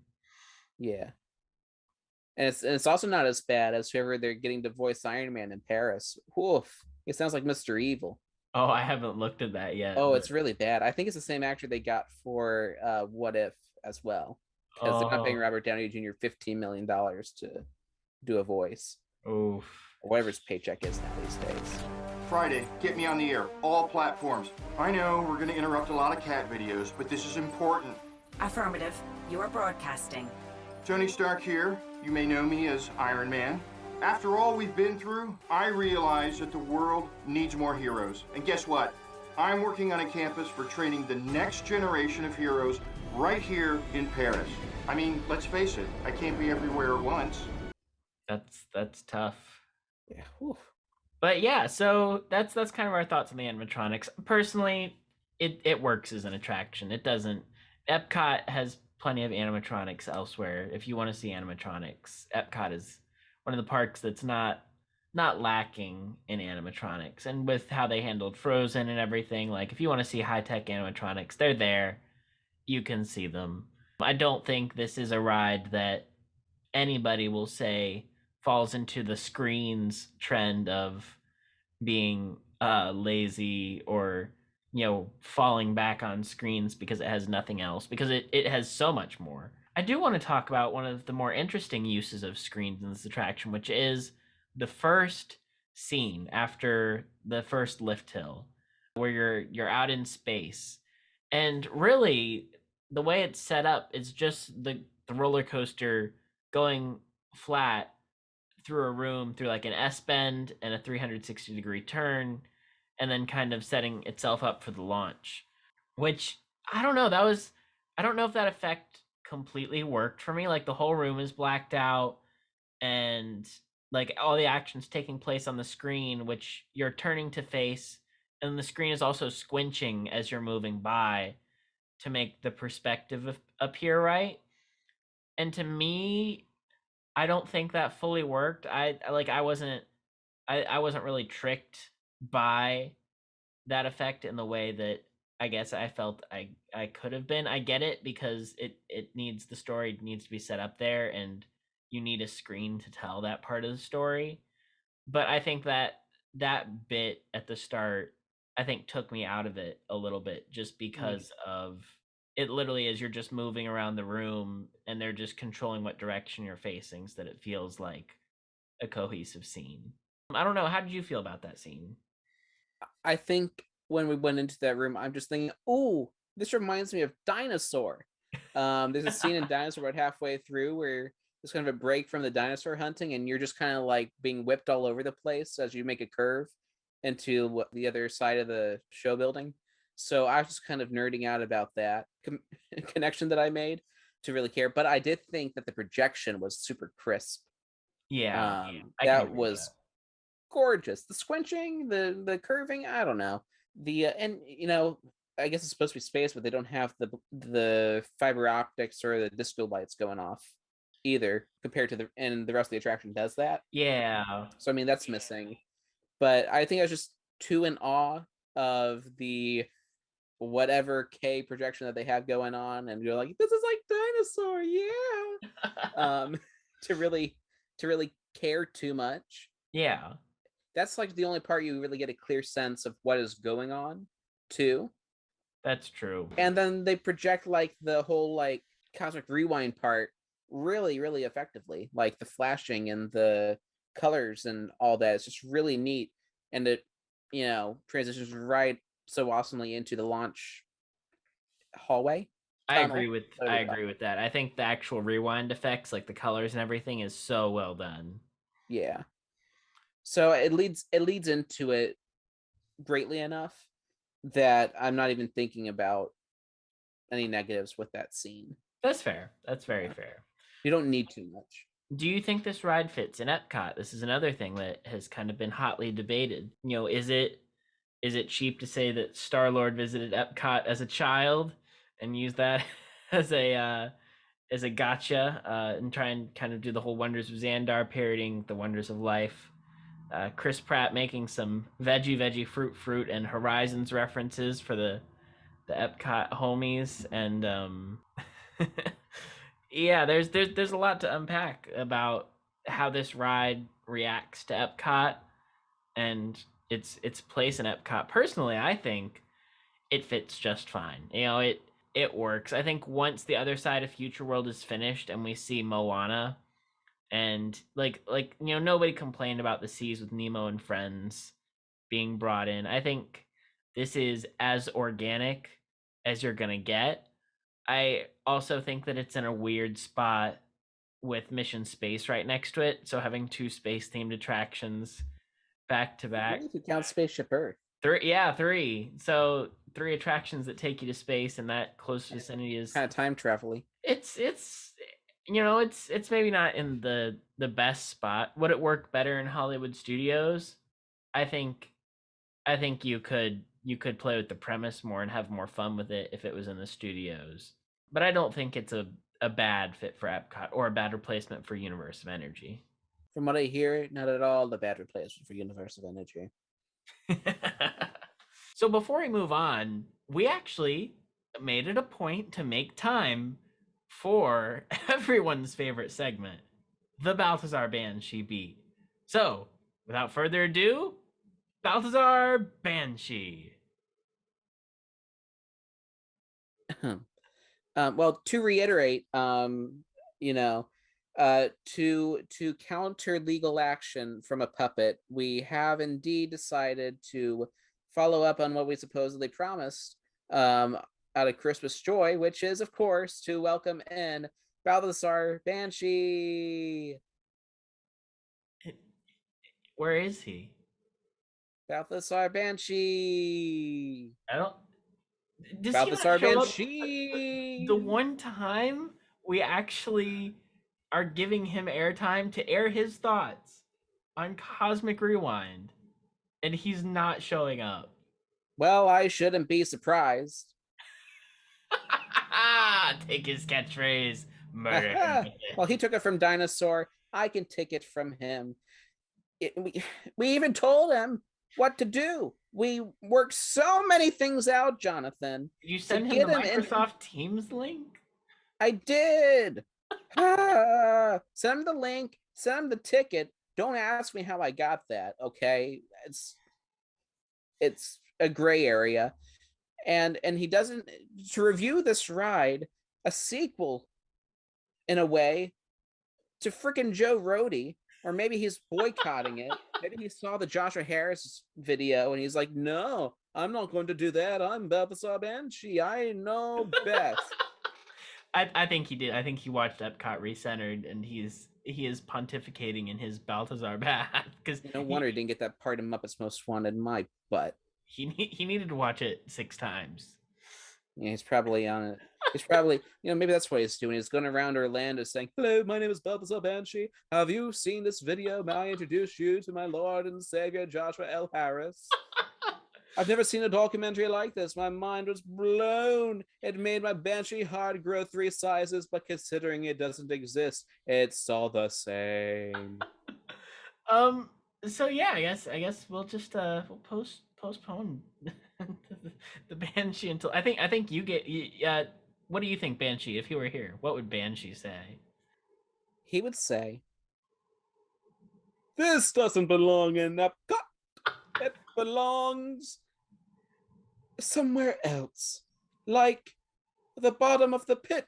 Speaker 2: Yeah. And it's also not as bad as whoever they're getting to voice Iron Man in Paris. Woof. It sounds like Mr. Evil.
Speaker 1: Oh, I haven't looked at that yet.
Speaker 2: Oh, it's really bad. I think it's the same actor they got for What If as well. Because they're not paying Robert Downey Jr. $15 million to do a voice.
Speaker 1: Oof.
Speaker 2: Or whatever his paycheck is now these days.
Speaker 6: Friday, get me on the air, all platforms. I know we're going to interrupt a lot of cat videos, but this is important.
Speaker 7: Affirmative. You are broadcasting.
Speaker 6: Tony Stark here. You may know me as Iron Man. After all we've been through, I realize that the world needs more heroes. And guess what? I'm working on a campus for training the next generation of heroes right here in Paris. I mean, let's face it, I can't be everywhere at once.
Speaker 1: That's tough.
Speaker 2: Yeah. Whew.
Speaker 1: But yeah, so that's kind of our thoughts on the animatronics. Personally, it works as an attraction. It doesn't. EPCOT has plenty of animatronics elsewhere. If you want to see animatronics, EPCOT is one of the parks that's not lacking in animatronics. And with how they handled Frozen and everything, like if you want to see high-tech animatronics, they're there. You can see them. I don't think this is a ride that anybody will say falls into the screens trend of being lazy or falling back on screens because it has nothing else, because it has so much more. I do want to talk about one of the more interesting uses of screens in this attraction, which is the first scene after the first lift hill, where you're out in space. And really, the way it's set up is just the roller coaster going flat through a room through like an S-bend and a 360-degree turn, and then kind of setting itself up for the launch. Which, I don't know, I don't know if that effect completely worked for me. Like the whole room is blacked out and like all the action's taking place on the screen, which you're turning to face, and the screen is also squinching as you're moving by to make the perspective appear right. And to me, I don't think that fully worked. I wasn't really tricked by that effect in the way that I guess I felt I could have been. I get it because the story needs to be set up there and you need a screen to tell that part of the story. But I think that bit at the start, I think, took me out of it a little bit, just because of it literally is you're just moving around the room and they're just controlling what direction you're facing so that it feels like a cohesive scene. I don't know. How did you feel about that scene?
Speaker 2: I think when we went into that room, I'm just thinking, oh, this reminds me of Dinosaur. There's a scene in Dinosaur about halfway through where there's kind of a break from the dinosaur hunting and you're just kind of like being whipped all over the place as you make a curve into the other side of the show building. So I was just kind of nerding out about that connection that I made to really care. But I did think that the projection was super crisp.
Speaker 1: Yeah,
Speaker 2: that was gorgeous. The squinching, the curving, I don't know. And I guess it's supposed to be space, but they don't have the fiber optics or the disco lights going off either, compared to the rest of the attraction does that.
Speaker 1: Yeah.
Speaker 2: So I mean that's missing. But I think I was just too in awe of the whatever K projection that they have going on, and you're like, this is like Dinosaur, yeah. to really care too much.
Speaker 1: Yeah.
Speaker 2: That's like the only part you really get a clear sense of what is going on too.
Speaker 1: That's true.
Speaker 2: And then they project like the whole like cosmic rewind part really, really effectively. Like the flashing and the colors and all that. It's just really neat. And it transitions right so awesomely into the launch hallway.
Speaker 1: I agree with that. I think the actual rewind effects, like the colors and everything, is so well done.
Speaker 2: Yeah. So it leads into it greatly enough that I'm not even thinking about any negatives with that scene.
Speaker 1: That's fair. That's very fair.
Speaker 2: You don't need too much.
Speaker 1: Do you think this ride fits in Epcot? This is another thing that has kind of been hotly debated. Is it cheap to say that Star-Lord visited Epcot as a child and use that as a gotcha and try and kind of do the whole Wonders of Xandar parodying the Wonders of Life? Chris Pratt making some veggie fruit and Horizons references for the Epcot homies, and yeah, there's a lot to unpack about how this ride reacts to Epcot and its place in Epcot. Personally, I think it fits just fine. It works. I think once the other side of Future World is finished and we see Moana, and nobody complained about the seas with Nemo and friends being brought in. I think this is as organic as you're gonna get. I also think that it's in a weird spot with Mission Space right next to it, so having two space themed attractions back to back.
Speaker 2: If you count Spaceship Earth.
Speaker 1: Three. So 3 attractions that take you to space, and that close vicinity is
Speaker 2: kind of time travel-y.
Speaker 1: It's maybe not in the best spot. Would it work better in Hollywood Studios? I think you could play with the premise more and have more fun with it if it was in the studios. But I don't think it's a bad fit for Epcot or a bad replacement for Universe of Energy.
Speaker 2: From what I hear, not at all the bad replacement for Universe of Energy.
Speaker 1: So before we move on, we actually made it a point to make time for everyone's favorite segment, the Balthazar Banshee beat. So, without further ado, Balthazar Banshee.
Speaker 2: Well, to reiterate, to counter legal action from a puppet, we have indeed decided to follow up on what we supposedly promised out of Christmas joy, which is, of course, to welcome in Balthazar Banshee.
Speaker 1: Where is he?
Speaker 2: Balthazar Banshee.
Speaker 1: I don't. Does
Speaker 2: Balthazar
Speaker 1: he not show
Speaker 2: Banshee.
Speaker 1: Up? The one time we actually are giving him airtime to air his thoughts on Cosmic Rewind, and he's not showing up.
Speaker 2: Well, I shouldn't be surprised.
Speaker 1: Take his catchphrase. Murder him.
Speaker 2: Well, he took it from Dinosaur. I can take it from him. We even told him what to do. We worked so many things out, Jonathan.
Speaker 1: Did you send him the Microsoft Teams link?
Speaker 2: I did. Send him the link. Send him the ticket. Don't ask me how I got that, okay? It's a gray area. And he doesn't, to review this ride, a sequel in a way to frickin' Joe Rohde, or maybe he's boycotting it. Maybe he saw the Joshua Harris video and he's like, no, I'm not going to do that. I'm Balthazar Banshee. I know best.
Speaker 1: I think he did. I think he watched Epcot Recentered and he is pontificating in his Balthazar bath.
Speaker 2: No wonder he didn't get that part of Muppets Most Wanted, my butt.
Speaker 1: He needed to watch it 6 times.
Speaker 2: Yeah, he's probably on it. He's probably, maybe that's what he's doing. He's going around Orlando saying, hello, my name is Balthazar Banshee. Have you seen this video? May I introduce you to my Lord and Savior, Joshua L. Harris? I've never seen a documentary like this. My mind was blown. It made my Banshee heart grow 3 sizes, but considering it doesn't exist, it's all the same.
Speaker 1: So yeah, I guess we'll just we'll postpone the Banshee until I think you get what do you think, Banshee? If you were here, what would Banshee say?
Speaker 2: He would say, this doesn't belong in Epcot. It belongs somewhere else, like the bottom of the pit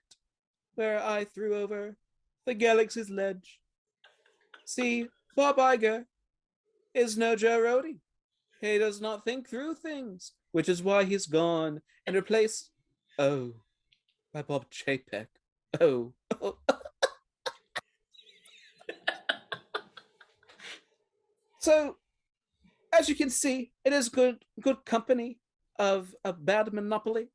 Speaker 2: where I threw over the galaxy's ledge. See, Bob Iger is no Joe Rohde. He does not think through things, which is why he's gone and replaced, oh, by Bob Chapek. Oh. So, as you can see, it is good company of a bad monopoly,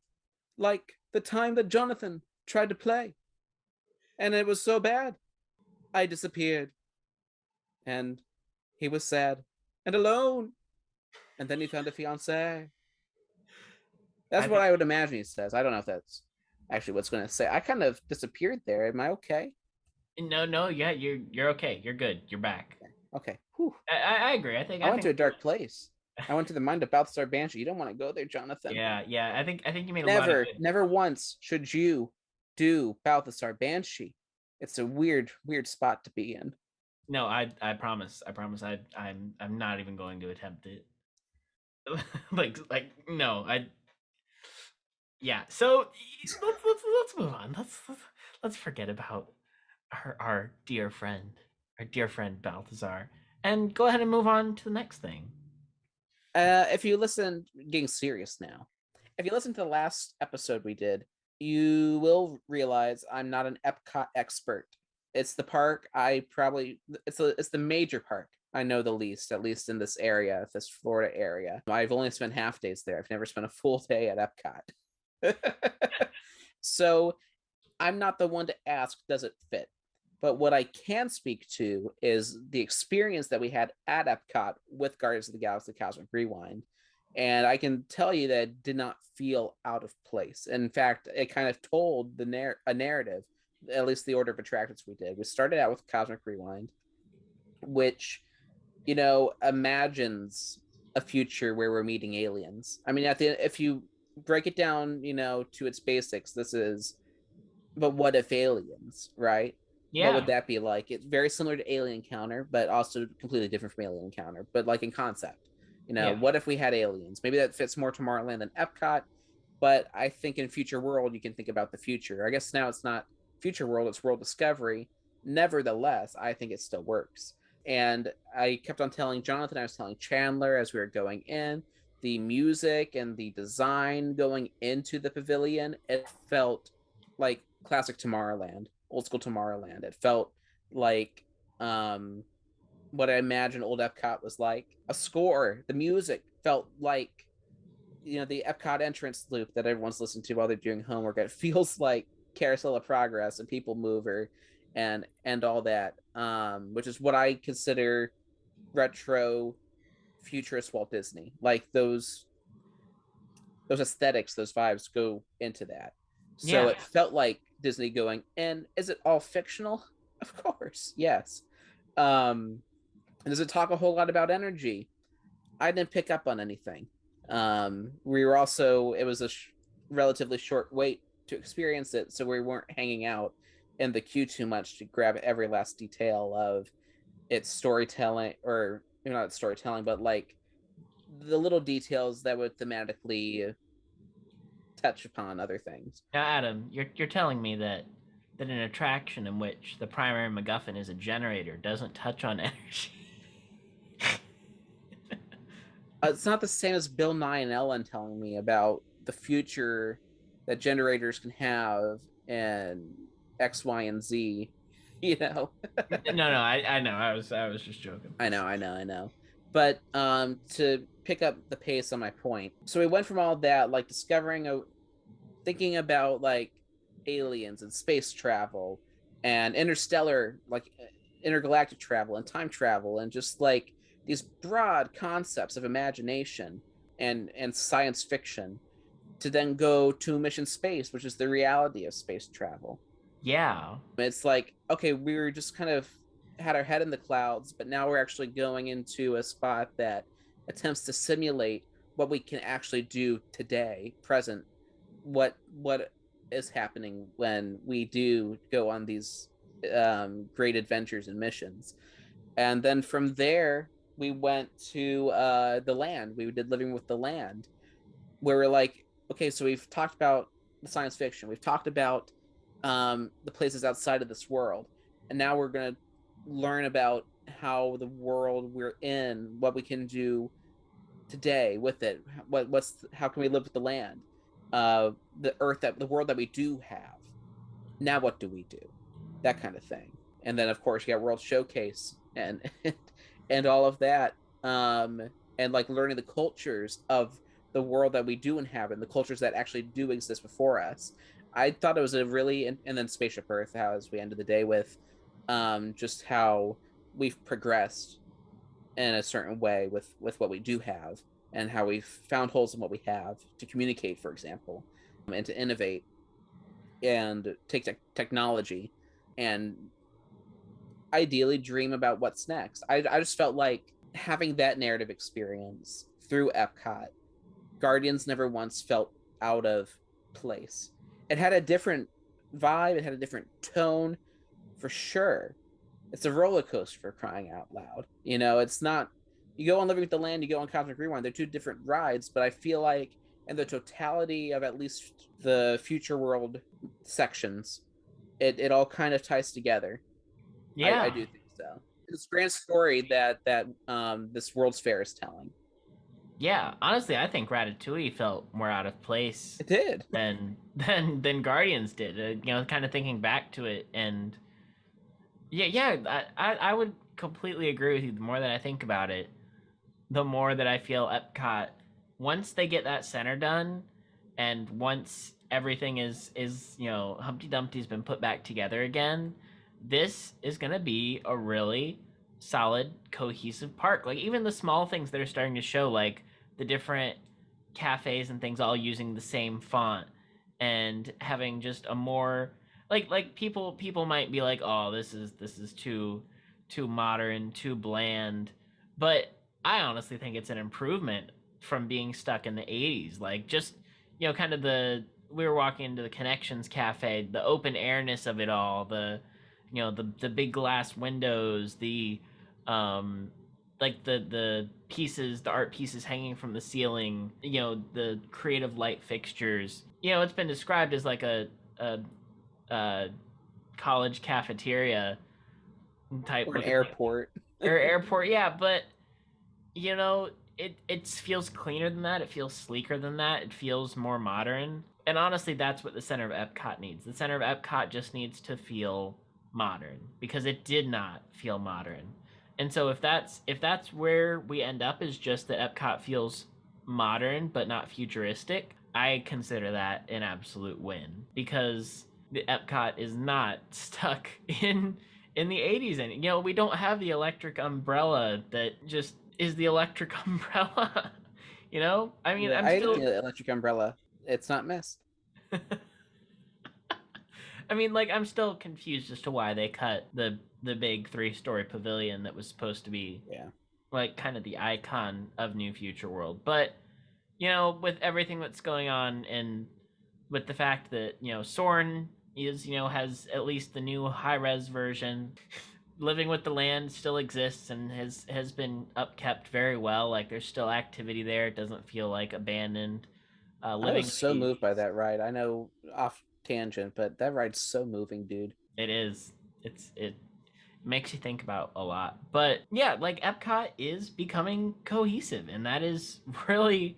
Speaker 2: like the time that Jonathan tried to play. And it was so bad, I disappeared. And he was sad and alone. And then he found a fiancée. That's what I would imagine he says. I don't know if that's actually what's going to say. I kind of disappeared there. Am I okay?
Speaker 1: No, yeah, you're okay. You're good. You're back.
Speaker 2: Okay. Whew.
Speaker 1: I agree. I
Speaker 2: went to a dark place. I went to the mind of Balthazar Banshee. You don't want to go there, Jonathan.
Speaker 1: Yeah. I think you made a lot of
Speaker 2: never once should you do Balthazar Banshee. It's a weird spot to be in.
Speaker 1: No, I promise. I'm not even going to attempt it. No, yeah. So let's move on. Let's forget about our dear friend Balthazar, and go ahead and move on to the next thing.
Speaker 2: If you listen, getting serious now, if you listen to the last episode we did, you will realize I'm not an EPCOT expert. It's the park it's the major park I know the least, at least in this area, this Florida area. I've only spent half days there. I've never spent a full day at Epcot. So I'm not the one to ask, does it fit? But what I can speak to is the experience that we had at Epcot with Guardians of the Galaxy Cosmic Rewind. And I can tell you that it did not feel out of place. In fact, it kind of told a narrative, at least the order of attractions we did. We started out with Cosmic Rewind, which, imagines a future where we're meeting aliens. I mean, if you break it down, to its basics, this is, but what if aliens, right? Yeah. What would that be like? It's very similar to Alien Encounter, but also completely different from Alien Encounter, but like in concept. What if we had aliens? Maybe that fits more Tomorrowland than Epcot, but I think in Future World, you can think about the future. I guess now it's not Future World, it's World Discovery. Nevertheless, I think it still works. And I kept on telling Jonathan, I was telling Chandler as we were going in, the music and the design going into the pavilion, it felt like classic Tomorrowland, old school Tomorrowland. It felt like what I imagine old Epcot was like. A score, the music felt like, the Epcot entrance loop that everyone's listening to while they're doing homework. It feels like Carousel of Progress and People Mover and all that, which is what I consider retro futurist Walt Disney. Like those aesthetics, those vibes go into that. So it felt like Disney going, and is it all fictional? Of course, yes. Does it talk a whole lot about energy? I didn't pick up on anything. We were also, it was a relatively short wait to experience it, so we weren't hanging out in the queue too much to grab every last detail of its storytelling, or not its storytelling, but like the little details that would thematically touch upon other things.
Speaker 1: Now, Adam, you're telling me that an attraction in which the primary MacGuffin is a generator doesn't touch on energy.
Speaker 2: It's not the same as Bill Nye and Ellen telling me about the future that generators can have and X, Y, and Z. No,
Speaker 1: I know. I was just joking.
Speaker 2: I know. But to pick up the pace on my point, so we went from all that, like thinking about like aliens and space travel and interstellar, like intergalactic travel and time travel, and just like these broad concepts of imagination and science fiction, to then go to Mission Space, which is the reality of space travel.
Speaker 1: Yeah.
Speaker 2: It's like, okay, we were just kind of had our head in the clouds, but now we're actually going into a spot that attempts to simulate what we can actually do today, present, what is happening when we do go on these great adventures and missions. And then from there, we went to the land. We did Living with the Land, where we're like, okay, so we've talked about the science fiction. We've talked about the places outside of this world. And now we're going to learn about how the world we're in, what we can do today with it? How can we live with the land, the world that we do have? Now what do we do? That kind of thing. And then of course you got World Showcase and and all of that, and like learning the cultures of the world that we do inhabit, and the cultures that actually do exist before us. I thought it was a really, and then Spaceship Earth, how as we ended the day with just how we've progressed in a certain way with what we do have, and how we've found holes in what we have to communicate, for example, and to innovate and take technology and ideally dream about what's next. I just felt like having that narrative experience through Epcot, Guardians never once felt out of place. It had a different vibe, it had a different tone, for sure. It's a roller coaster, for crying out loud. You know, it's not, you go on Living with the Land, you go on Cosmic Rewind, they're two different rides, but I feel like in the totality of at least the Future World sections, it all kind of ties together.
Speaker 1: Yeah,
Speaker 2: I do think so. This grand story that this World's Fair is telling.
Speaker 1: Yeah, honestly, I think Ratatouille felt more out of place
Speaker 2: It did.
Speaker 1: than Guardians did. You know, kind of thinking back to it, and I would completely agree with you. The more that I think about it, the more that I feel Epcot, once they get that center done, and once everything is you know, Humpty Dumpty's been put back together again, this is gonna be a really solid, cohesive park. Like even the small things that are starting to show, like the different cafes and things all using the same font, and having just a more like people might be like, oh, this is too modern, too bland, but I honestly think it's an improvement from being stuck in the 80s. Like just, you know, kind of we were walking into the Connections Cafe, the open airness of it all, the, you know, the big glass windows, the like the pieces, the art pieces hanging from the ceiling, you know, the creative light fixtures. You know, it's been described as like a college cafeteria type,
Speaker 2: or an airport.
Speaker 1: Or airport, yeah. But you know, it feels cleaner than that. It feels sleeker than that. It feels more modern. And honestly, that's what the center of Epcot needs. The center of Epcot just needs to feel modern, because it did not feel modern. And so if that's where we end up, is just that Epcot feels modern but not futuristic, I consider that an absolute win, because the Epcot is not stuck in the 80s. And you know, we don't have the electric umbrella that just is the electric umbrella. You know, I mean,
Speaker 2: Yeah, I hate the electric umbrella. It's not missed.
Speaker 1: I mean, like, I'm still confused as to why they cut the big 3-story pavilion that was supposed to be, like, kind of the icon of New Future World. But, you know, with everything that's going on, and with the fact that, you know, Soarin' is, you know, has at least the new high-res version, Living with the Land still exists and has been upkept very well. Like, there's still activity there. It doesn't feel like abandoned.
Speaker 2: I was so moved by that ride. I know, off tangent, but that ride's so moving, dude.
Speaker 1: It is. It makes you think about a lot. But yeah, like Epcot is becoming cohesive, and that is really,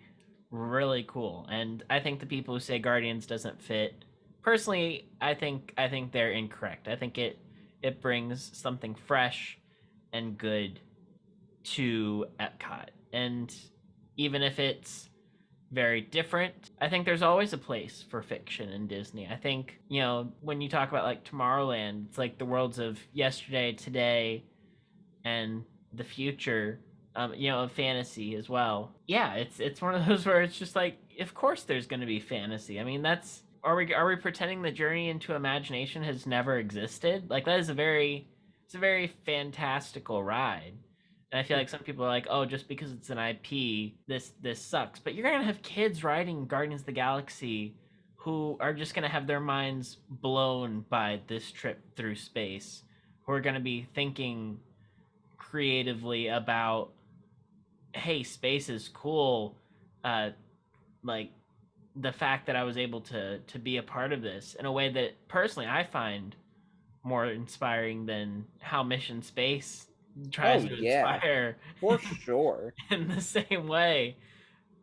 Speaker 1: really cool. And I think the people who say Guardians doesn't fit, personally, I think they're incorrect. I think it brings something fresh and good to Epcot. And even if it's very different, I think there's always a place for fiction in Disney. I think, you know, when you talk about like Tomorrowland, it's like the worlds of yesterday, today, and the future, you know, of fantasy as well. Yeah, it's one of those where it's just like, of course there's going to be fantasy. I mean, that's, are we pretending the journey into imagination has never existed? Like, that is it's a very fantastical ride. And I feel like some people are like, oh, just because it's an IP, this sucks. But you're going to have kids riding Guardians of the Galaxy who are just going to have their minds blown by this trip through space, who are going to be thinking creatively about, hey, space is cool. Like, the fact that I was able to be a part of this in a way that, personally, I find more inspiring than how Mission Space tries
Speaker 2: Oh,
Speaker 1: to
Speaker 2: yeah.
Speaker 1: inspire
Speaker 2: For sure.
Speaker 1: in the same way,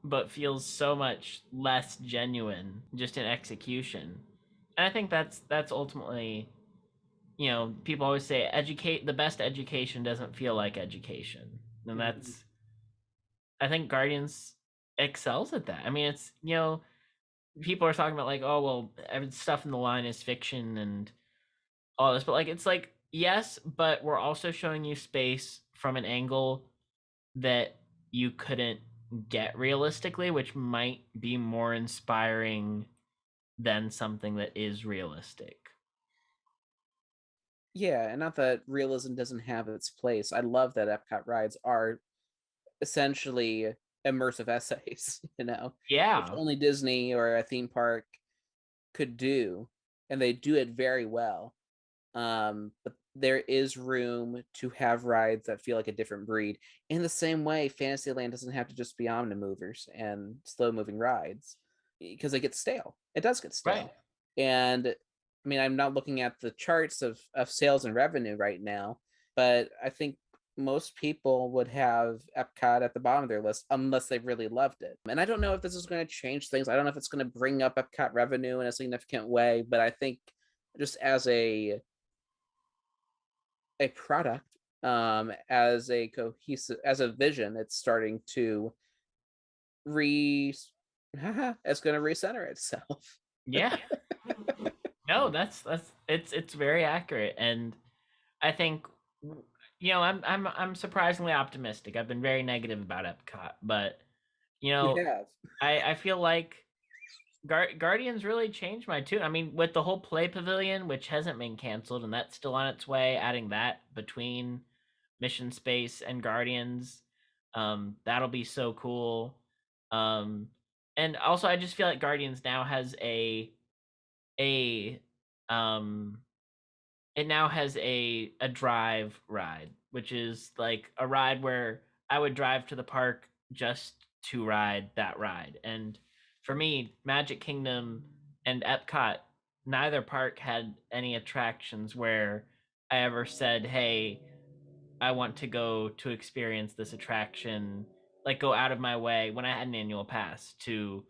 Speaker 1: but feels so much less genuine just in execution. And I think that's ultimately, people always say the best education doesn't feel like education. And that's, I think Guardians excels at that. I mean, it's, people are talking about like, oh, well, stuff in the line is fiction and all this, but like, it's like, yes, but we're also showing you space from an angle that you couldn't get realistically, which might be more inspiring than something that is realistic.
Speaker 2: Yeah, and not that realism doesn't have its place. I love that Epcot rides are essentially immersive essays, which
Speaker 1: Yeah.
Speaker 2: only Disney or a theme park could do, and they do it very well. But there is room to have rides that feel like a different breed. In the same way, Fantasyland doesn't have to just be omnimovers and slow moving rides, because it gets stale. It does get stale.
Speaker 1: Right.
Speaker 2: And I mean, I'm not looking at the charts of sales and revenue right now, but I think most people would have Epcot at the bottom of their list unless they really loved it. And I don't know if this is going to change things. I don't know if it's going to bring up Epcot revenue in a significant way, but I think just as a product, as a cohesive, as a vision, it's starting to it's going to recenter itself.
Speaker 1: Yeah. No, that's it's very accurate, and I think, I'm surprisingly optimistic. I've been very negative about Epcot, but
Speaker 2: You have.
Speaker 1: I feel like Guardians really changed my tune. I mean, with the whole Play Pavilion, which hasn't been canceled, and that's still on its way, adding that between Mission Space and Guardians, that'll be so cool. And also, I just feel like Guardians now has a um it now has a drive ride, which is like a ride where I would drive to the park just to ride that ride. And for me, Magic Kingdom and Epcot, neither park had any attractions where I ever said, "Hey, I want to go to experience this attraction," like go out of my way when I had an annual pass to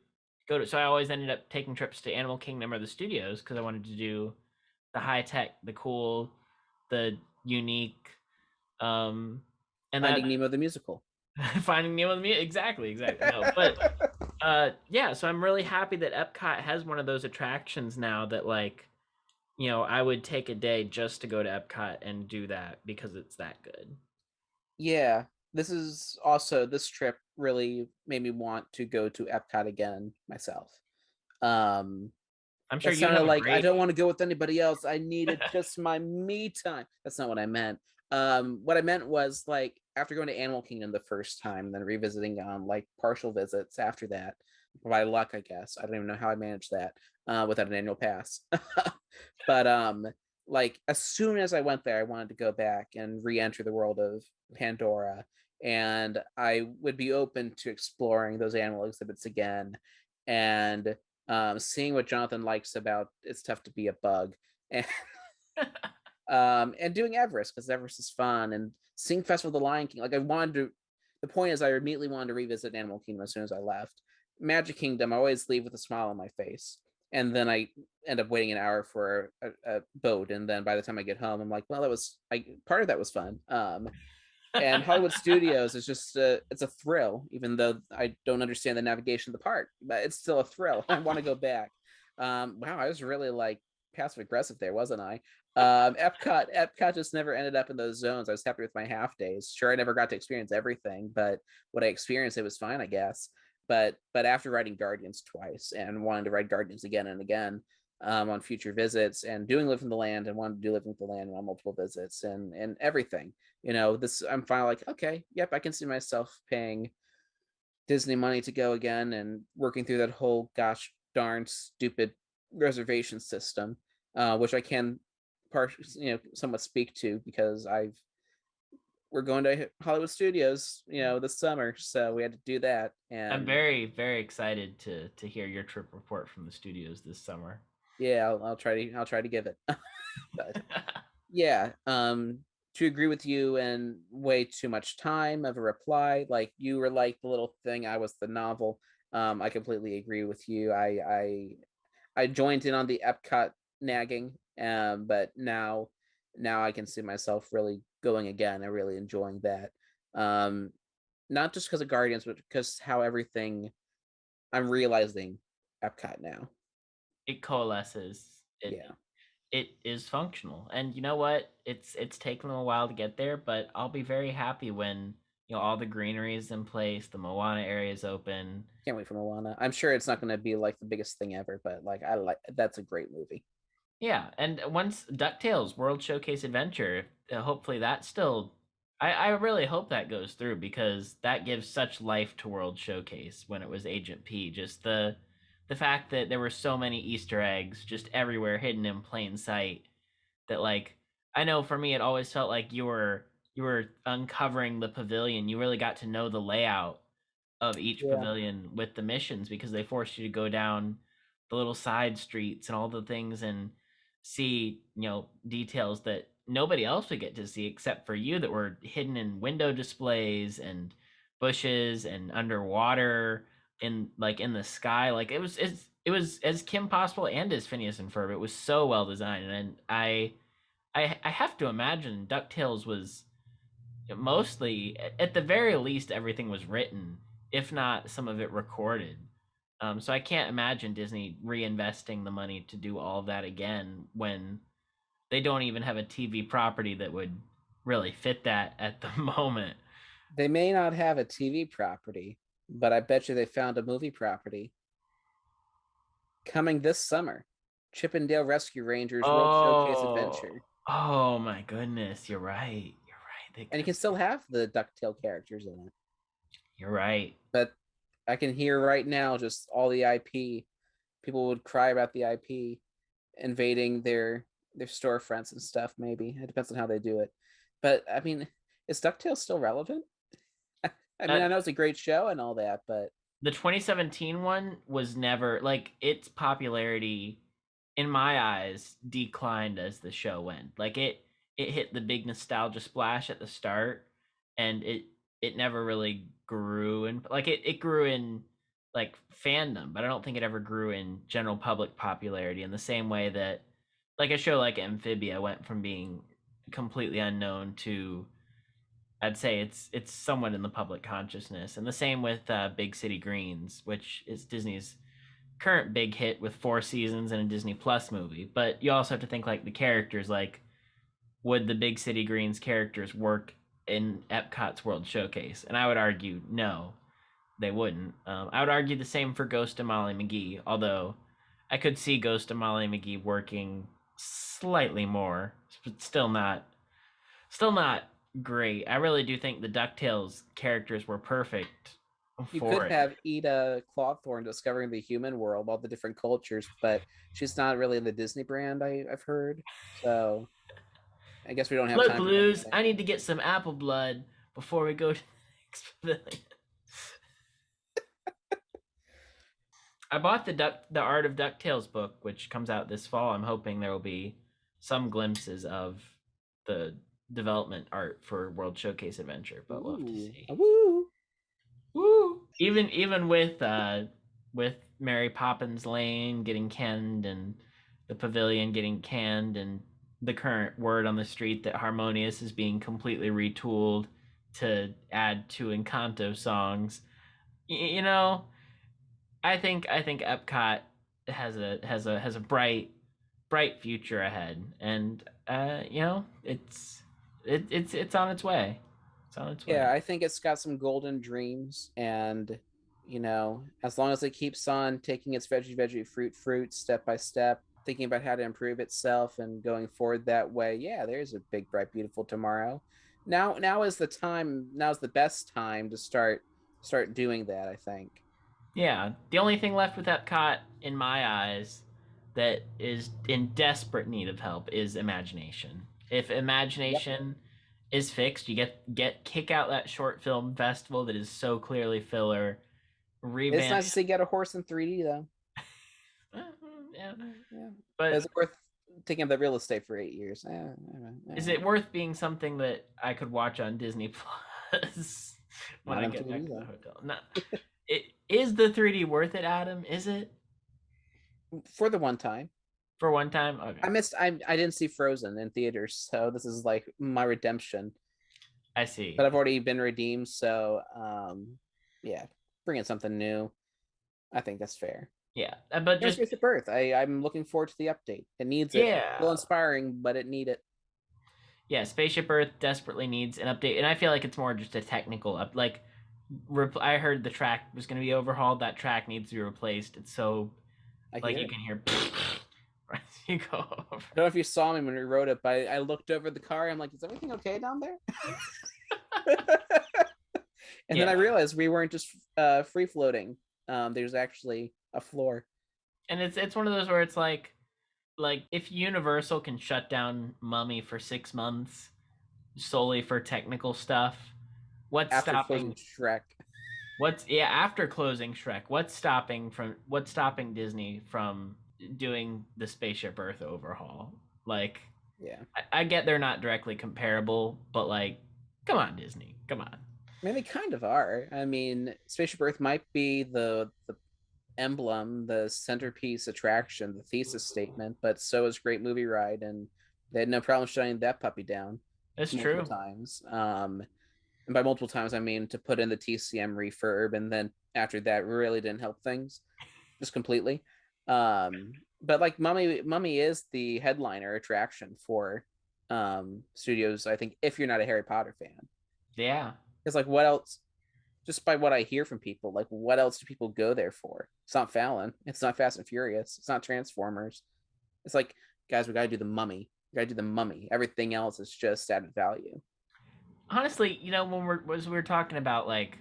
Speaker 1: go to. So I always ended up taking trips to Animal Kingdom or the studios because I wanted to do the high tech, the cool, the unique, and
Speaker 2: Finding Nemo the musical.
Speaker 1: Finding Nemo the music. Exactly. No, but yeah. So I'm really happy that Epcot has one of those attractions now that, like, I would take a day just to go to Epcot and do that because it's that good.
Speaker 2: Yeah, this trip really made me want to go to Epcot again myself.
Speaker 1: I'm sure
Speaker 2: It
Speaker 1: you
Speaker 2: sounded
Speaker 1: have
Speaker 2: like I don't want to go with anybody else. I needed just my me time. That's not what I meant. What I meant was, like, after going to Animal Kingdom the first time, then revisiting on like partial visits after that, by luck, I guess. I don't even know how I managed that without an annual pass. But like, as soon as I went there, I wanted to go back and re-enter the world of Pandora, and I would be open to exploring those animal exhibits again, and seeing what Jonathan likes about It's Tough to Be a Bug, and and doing Everest, because Everest is fun, and seeing Festival of the Lion King. Like, I wanted to. The point is, I immediately wanted to revisit Animal Kingdom as soon as I left. Magic Kingdom, I always leave with a smile on my face, and then I end up waiting an hour for a boat, and then by the time I get home, I'm like, well, part of that was fun. And Hollywood Studios is just it's a thrill, even though I don't understand the navigation of the park, but it's still a thrill. I want to go back. Wow, I was really like passive aggressive there, wasn't I? Epcot just never ended up in those zones. I was happy with my half days. Sure, I never got to experience everything, but what I experienced, it was fine, I guess. But after riding Guardians twice and wanting to ride Guardians again and again on future visits, and doing Live in the Land and wanting to do Live in the Land on multiple visits and everything, I'm finally like, okay, yep, I can see myself paying Disney money to go again and working through that whole gosh darn stupid reservation system, which I can somewhat speak to, because we're going to Hollywood Studios, this summer, so we had to do that. And
Speaker 1: I'm very, very excited to hear your trip report from the studios this summer.
Speaker 2: Yeah, I'll try to give it. But yeah, to agree with you in way too much time of a reply. Like you were like the little thing, I was the novel. I completely agree with you. I joined in on the Epcot nagging, but now I can see myself really going again and really enjoying that. Not just because of Guardians, but because how everything I'm realizing Epcot now.
Speaker 1: It coalesces. It is functional, and you know what? It's taken them a while to get there, but I'll be very happy when all the greenery is in place, the Moana area is open.
Speaker 2: Can't wait for Moana. I'm sure it's not going to be like the biggest thing ever, but like that's a great movie.
Speaker 1: Yeah, and once DuckTales World Showcase Adventure, hopefully that still, I really hope that goes through because that gives such life to World Showcase when it was Agent P. Just the fact that there were so many Easter eggs just everywhere hidden in plain sight that like I know for me it always felt like you were uncovering the pavilion. You really got to know the layout of each pavilion with the missions because they forced you to go down the little side streets and all the things and see details that nobody else would get to see except for you that were hidden in window displays and bushes and underwater in the sky. Like it was as Kim Possible and as Phineas and Ferb. It was so well designed, and I have to imagine DuckTales was mostly, at the very least, everything was written, if not some of it recorded. So I can't imagine Disney reinvesting the money to do all of that again when they don't even have a TV property that would really fit that at the moment.
Speaker 2: They may not have a TV property, but I bet you they found a movie property coming this summer. Chip 'n Dale Rescue Rangers World Showcase Adventure.
Speaker 1: Oh my goodness, you're right.
Speaker 2: And you can still have the DuckTale characters in it.
Speaker 1: You're right.
Speaker 2: But I can hear right now just all the IP. People would cry about the IP invading their storefronts and stuff, maybe. It depends on how they do it. But, I mean, is DuckTales still relevant? I mean, I know it's a great show and all that, but...
Speaker 1: The 2017 one was never... Like, its popularity, in my eyes, declined as the show went. Like, it hit the big nostalgia splash at the start, and it never really grew. And like, it grew in, like, fandom, but I don't think it ever grew in general public popularity in the same way that, like, a show like Amphibia went from being completely unknown to... I'd say it's somewhat in the public consciousness. And the same with Big City Greens, which is Disney's current big hit with 4 seasons and a Disney Plus movie. But you also have to think, like, the characters, like, would the Big City Greens characters work in Epcot's World Showcase? And I would argue no, they wouldn't. I would argue the same for Ghost and Molly McGee, although I could see Ghost and Molly McGee working slightly more, but still not great. I really do think the DuckTales characters were perfect
Speaker 2: You
Speaker 1: for
Speaker 2: could
Speaker 1: it.
Speaker 2: have Eda Clawthorne discovering the human world, all the different cultures, but she's not really in the Disney brand, I've heard. So I guess we don't have
Speaker 1: Look,
Speaker 2: time for
Speaker 1: Blues,
Speaker 2: that.
Speaker 1: I need to get some apple blood before we go to the next pavilion. I bought the Art of DuckTales book, which comes out this fall. I'm hoping there will be some glimpses of the development art for World Showcase Adventure, but we'll have to see.
Speaker 2: Woo!
Speaker 1: Woo! Even with Mary Poppins Lane getting canned and the pavilion getting canned and the current word on the street that Harmonious is being completely retooled to add 2 Encanto songs, I think Epcot has a bright future ahead, and it's on its way. It's on its way.
Speaker 2: Yeah, I think it's got some golden dreams, and as long as it keeps on taking its veggie fruit step by step, thinking about how to improve itself and going forward that way, yeah, there's a big, bright, beautiful tomorrow. Now is the time. Now's the best time to start doing that, I think.
Speaker 1: Yeah, the only thing left with Epcot, in my eyes, that is in desperate need of help is imagination. If imagination is fixed, you kick out that short film festival that is so clearly filler. Revamp.
Speaker 2: It's nice to see Get a Horse in 3D though.
Speaker 1: Yeah.
Speaker 2: But is it worth taking up the real estate for 8 years.
Speaker 1: Is it worth being something that I could watch on Disney Plus when
Speaker 2: Not
Speaker 1: I
Speaker 2: on
Speaker 1: get
Speaker 2: 3D
Speaker 1: back to the
Speaker 2: though.
Speaker 1: hotel? Not, is the 3D worth it, Adam? Is it
Speaker 2: For the one time.
Speaker 1: for one time? Okay,
Speaker 2: I didn't see Frozen in theaters, so this is like my redemption.
Speaker 1: I see.
Speaker 2: But I've already been redeemed, so yeah, bringing something new. I think that's fair.
Speaker 1: Yeah, but just
Speaker 2: Spaceship Earth. I'm looking forward to the update. It needs it.
Speaker 1: Yeah.
Speaker 2: A little inspiring, but it need it.
Speaker 1: yeah, Spaceship Earth desperately needs an update, and I feel like it's more just a technical up. Like, I heard the track was going to be overhauled. That track needs to be replaced. It's so like you can hear as you go over.
Speaker 2: I don't know if you saw me when we rode it, but I looked over the car. I'm like, is everything okay down there? And then I realized we weren't just free floating. There's actually a floor.
Speaker 1: And it's one of those where it's like if Universal can shut down Mummy for 6 months solely for technical stuff, what's
Speaker 2: After
Speaker 1: stopping
Speaker 2: Shrek?
Speaker 1: After closing Shrek, what's stopping Disney from doing the Spaceship Earth overhaul? Like,
Speaker 2: Yeah,
Speaker 1: I get they're not directly comparable, but like, come on, Disney, come on.
Speaker 2: I mean, they kind of are. I mean, Spaceship Earth might be the emblem, the centerpiece attraction, the thesis statement, but so is Great Movie Ride, and they had no problem shutting that puppy down.
Speaker 1: That's
Speaker 2: multiple
Speaker 1: true.
Speaker 2: times. And by multiple times, I mean to put in the TCM refurb, and then after that, really didn't help things, just completely. But like Mummy is the headliner attraction for studios. I think if you're not a Harry Potter fan,
Speaker 1: Yeah.
Speaker 2: it's like what else? Just by what I hear from people, like what else do people go there for? It's not Fallon. It's not Fast and Furious. It's not Transformers. It's like, guys, we gotta do the Mummy. We gotta do the Mummy. Everything else is just added value.
Speaker 1: Honestly, when we were talking about like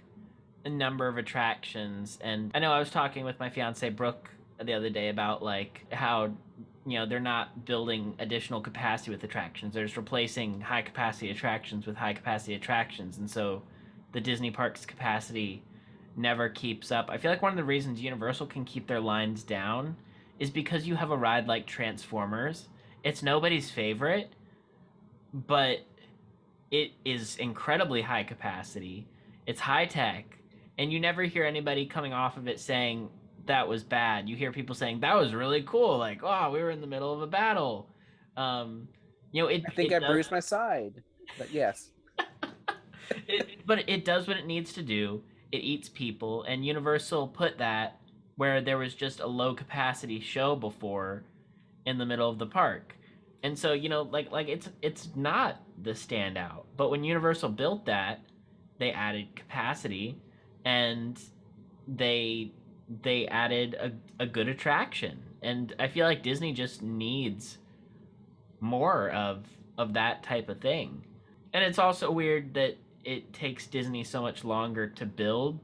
Speaker 1: a number of attractions, and I know I was talking with my fiance Brooke the other day about like how they're not building additional capacity with attractions. They're just replacing high capacity attractions with high capacity attractions, and so the Disney parks capacity never keeps up. I feel like one of the reasons Universal can keep their lines down is because you have a ride like Transformers. It's nobody's favorite, but it is incredibly high capacity. It's high tech, and you never hear anybody coming off of it saying that was bad. You hear people saying that was really cool, like, oh, we were in the middle of a battle. I
Speaker 2: think I bruised my side, but yes.
Speaker 1: But it does what it needs to do. It eats people, and Universal put that where there was just a low capacity show before in the middle of the park. And so, it's not the standout. But when Universal built that, they added capacity, and they added a good attraction. And I feel like Disney just needs more of that type of thing. And it's also weird that it takes Disney so much longer to build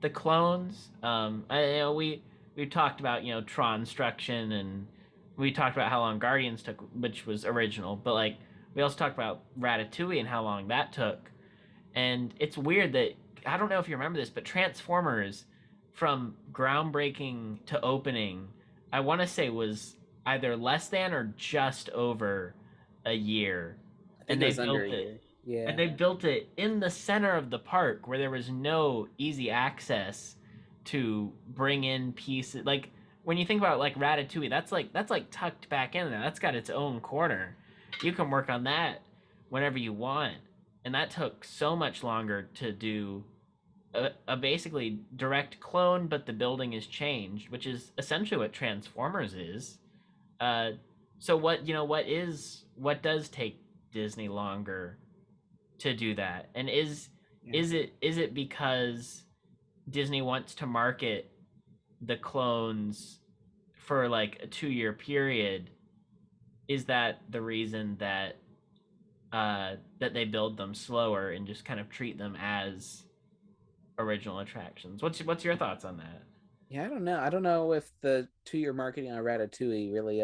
Speaker 1: the clones. We talked about Tronstruction, and we talked about how long Guardians took, which was original, but like we also talked about Ratatouille and how long that took. And it's weird that, I don't know if you remember this, but Transformers, from groundbreaking to opening, I want to say was either less than or just over a year.
Speaker 2: And they built it. Yeah.
Speaker 1: And they built it in the center of the park where there was no easy access to bring in pieces. Like, when you think about like Ratatouille, that's like tucked back in there. That's got its own corner. You can work on that whenever you want. And that took so much longer to do a basically direct clone, but the building is changed, which is essentially what Transformers is. So what does take Disney longer to do that? And is it because Disney wants to market the clones for like a 2-year period? Is that the reason that that they build them slower and just kind of treat them as original attractions? What's your thoughts on that?
Speaker 2: Yeah, I don't know. I don't know if the 2-year marketing on Ratatouille really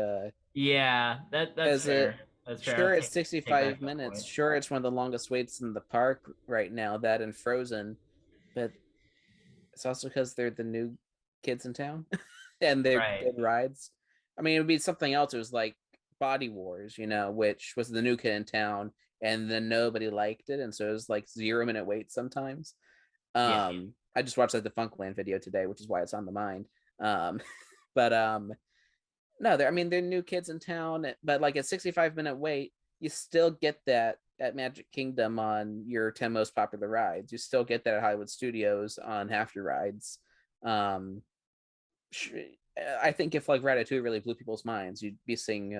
Speaker 1: Yeah, that's fair. That's fair.
Speaker 2: Sure, it's 65 minutes. Sure, it's one of the longest waits in the park right now, that and Frozen, but it's also because they're the new kids in town and they're good rides. I mean, it would be something else. It was like Body Wars, which was the new kid in town, and then nobody liked it, and so it was like 0-minute wait sometimes. I just watched like the Funkland video today, which is why it's on the mind. But no, they're new kids in town, but like a 65-minute wait, you still get that at Magic Kingdom on your 10 most popular rides. You still get that at Hollywood Studios on half your rides. I think if like Ratatouille really blew people's minds, you'd be seeing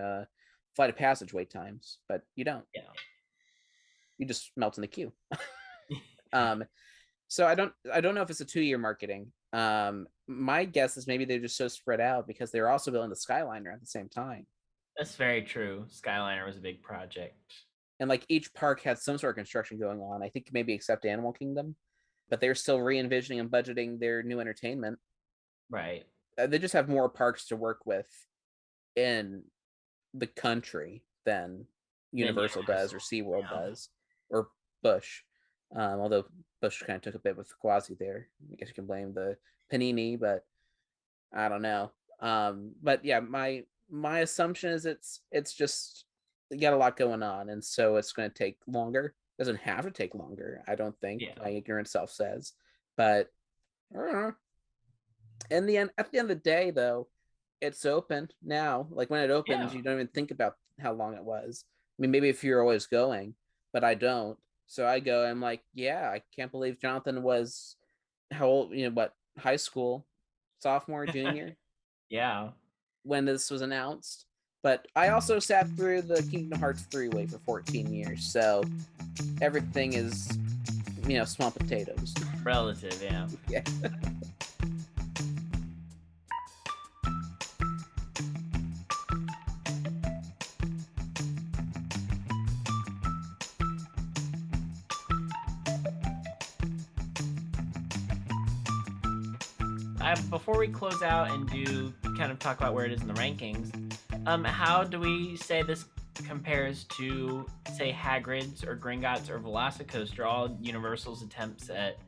Speaker 2: Flight of Passage wait times, but you don't.
Speaker 1: Yeah.
Speaker 2: You just melt in the queue. So I don't know if it's a 2-year marketing. My guess is maybe they're just so spread out because they're also building the Skyliner at the same time.
Speaker 1: That's very true. Skyliner was a big project.
Speaker 2: And like each park had some sort of construction going on. I think maybe except Animal Kingdom, but they're still re-envisioning and budgeting their new entertainment.
Speaker 1: Right.
Speaker 2: They just have more parks to work with in the country than Universal does or SeaWorld does or Busch. Although Busch kind of took a bit with Quasi there. I guess you can blame the Panini, but I don't know. But yeah, my assumption is it's just you got a lot going on, and so it's going to take longer. It doesn't have to take longer, I don't think. My ignorant self says, but in the end, at the end of the day, though, it's open now. Like when it opens, you don't even think about how long it was. I mean, maybe if you're always going, but I don't. So I go, I'm like, yeah, I can't believe Jonathan was how old, high school, sophomore, junior.
Speaker 1: Yeah. When
Speaker 2: this was announced. But I also sat through the Kingdom Hearts 3 wait for 14 years. So everything is, small potatoes.
Speaker 1: Relative, yeah.
Speaker 2: Yeah.
Speaker 1: Before we close out and do kind of talk about where it is in the rankings, how do we say this compares to, say, Hagrid's or Gringotts or Velocicoaster, all Universal's attempts at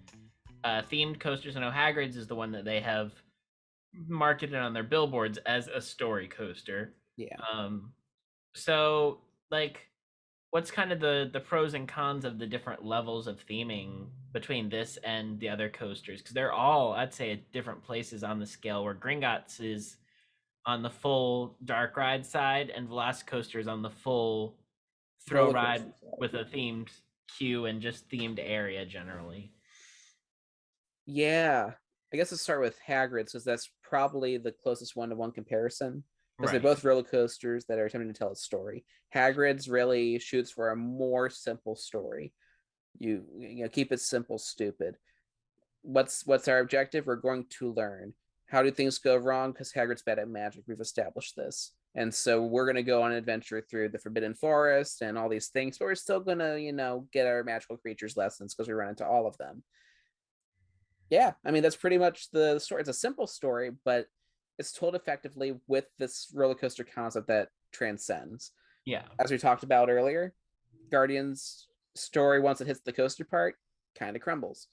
Speaker 1: themed coasters? I know Hagrid's is the one that they have marketed on their billboards as a story coaster.
Speaker 2: Yeah.
Speaker 1: So, like, what's kind of the pros and cons of the different levels of theming between this and the other coasters? Because they're all, I'd say, at different places on the scale, where Gringotts is on the full dark ride side and Velocicoaster is on the full thrill ride with a themed queue and just themed area generally.
Speaker 2: Yeah. I guess let's start with Hagrid's because that's probably the closest one-to-one comparison. Because they're both roller coasters that are attempting to tell a story. Hagrid's really shoots for a more simple story. You keep it simple, stupid. What's our objective? We're going to learn. How do things go wrong? Because Hagrid's bad at magic. We've established this. And so we're going to go on an adventure through the Forbidden Forest and all these things, but we're still going to, get our magical creatures lessons because we run into all of them. Yeah, I mean, that's pretty much the story. It's a simple story, but it's told effectively with this roller coaster concept that transcends.
Speaker 1: Yeah.
Speaker 2: As we talked about earlier, Guardians' story, once it hits the coaster part, kind of crumbles.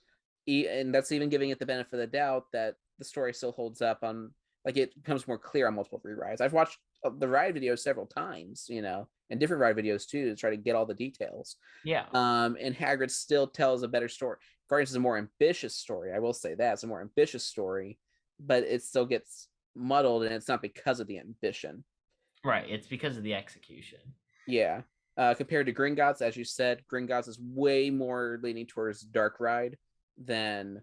Speaker 2: And that's even giving it the benefit of the doubt that the story still holds up on, like, it becomes more clear on multiple re-rides. I've watched the ride videos several times, and different ride videos too, to try to get all the details.
Speaker 1: Yeah.
Speaker 2: And Hagrid still tells a better story. Guardians is a more ambitious story. I will say that. It's a more ambitious story, but it still gets muddled, and it's not because of the ambition.
Speaker 1: Right. It's because of the execution.
Speaker 2: Yeah. Compared to Gringotts, as you said, Gringotts is way more leaning towards dark ride than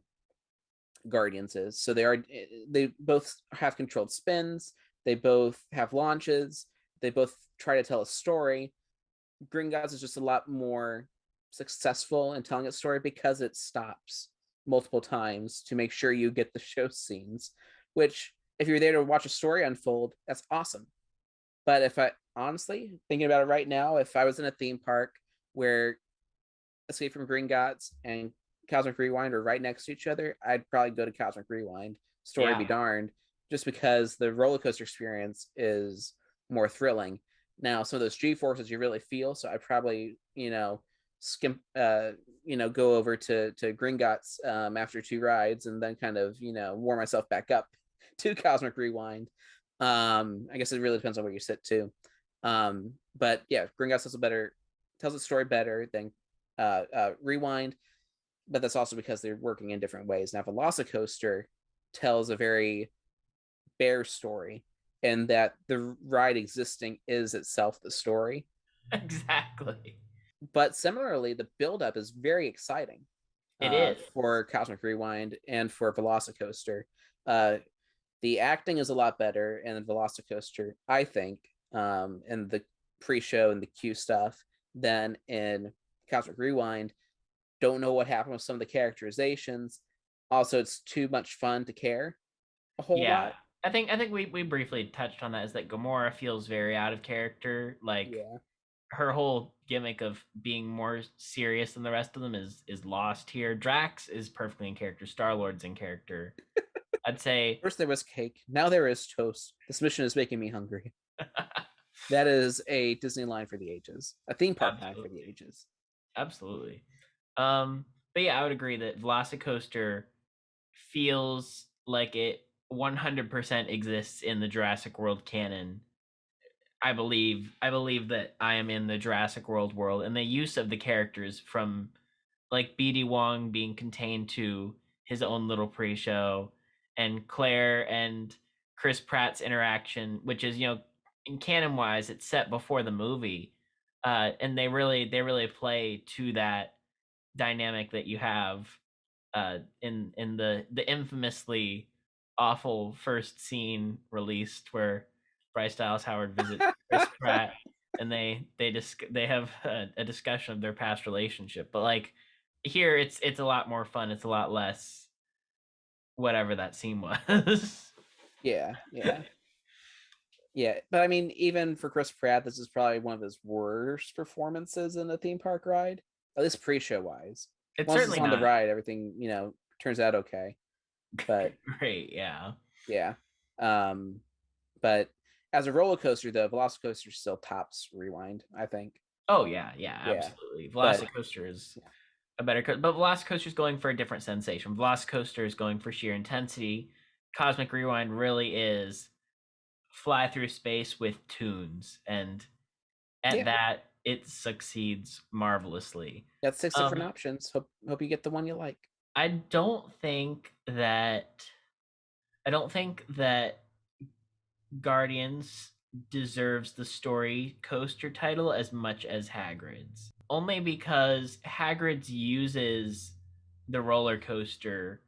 Speaker 2: Guardians is. So they both have controlled spins. They both have launches. They both try to tell a story. Gringotts is just a lot more successful in telling its story because it stops multiple times to make sure you get the show scenes, which, if you're there to watch a story unfold, that's awesome. But if I honestly thinking about it right now, if I was in a theme park where Escape from Gringotts and Cosmic Rewind are right next to each other, I'd probably go to Cosmic Rewind. Story be darned, just because the roller coaster experience is more thrilling. Now, some of those G forces you really feel, so I probably skimp go over to Gringotts after 2 rides, and then kind of warm myself back up to Cosmic Rewind. I guess it really depends on where you sit too. But yeah, Gringotts tells the story better than Rewind, but that's also because they're working in different ways. Now, Velocicoaster tells a very bare story, and that the ride existing is itself the story.
Speaker 1: Exactly.
Speaker 2: But similarly, the buildup is very exciting.
Speaker 1: It is
Speaker 2: for Cosmic Rewind and for Velocicoaster. The acting is a lot better in Velocicoaster, I think, in the pre-show and the Q stuff than in Cosmic Rewind. Don't know what happened with some of the characterizations. Also, it's too much fun to care a whole lot.
Speaker 1: I think we briefly touched on that, is that Gamora feels very out of character. Like, her whole gimmick of being more serious than the rest of them is lost here. Drax is perfectly in character. Star-Lord's in character. I'd say
Speaker 2: first there was cake, now there is toast. This mission is making me hungry. That is a Disney line for the ages, a theme park line for the ages.
Speaker 1: Absolutely. But yeah, I would agree that Velocicoaster feels like it 100% exists in the Jurassic World canon. I believe that I am in the Jurassic World, and the use of the characters, from like BD Wong being contained to his own little pre-show, and Claire and Chris Pratt's interaction, which is, in canon wise, it's set before the movie, and they really play to that dynamic that you have in the infamously awful first scene released, where Bryce Dallas Howard visits Chris Pratt, and they have a discussion of their past relationship. But like here, it's a lot more fun. It's a lot less whatever that scene was.
Speaker 2: Yeah. But I mean, even for Chris Pratt, this is probably one of his worst performances in a theme park ride, at least pre-show wise.
Speaker 1: It's
Speaker 2: once
Speaker 1: certainly
Speaker 2: it's on
Speaker 1: not
Speaker 2: the ride, everything turns out okay. But
Speaker 1: great, yeah.
Speaker 2: But as a roller coaster, though, Velocicoaster still tops Rewind, I think.
Speaker 1: Oh yeah, absolutely. Velocicoaster is a better, but Velocicoaster is going for a different sensation. Velocicoaster is going for sheer intensity. Cosmic Rewind really is fly through space with tunes, and at that, it succeeds marvelously.
Speaker 2: Got 6 different options. Hope you get the one you like.
Speaker 1: I don't think that Guardians deserves the story coaster title as much as Hagrid's. Only because Hagrid's uses the roller coaster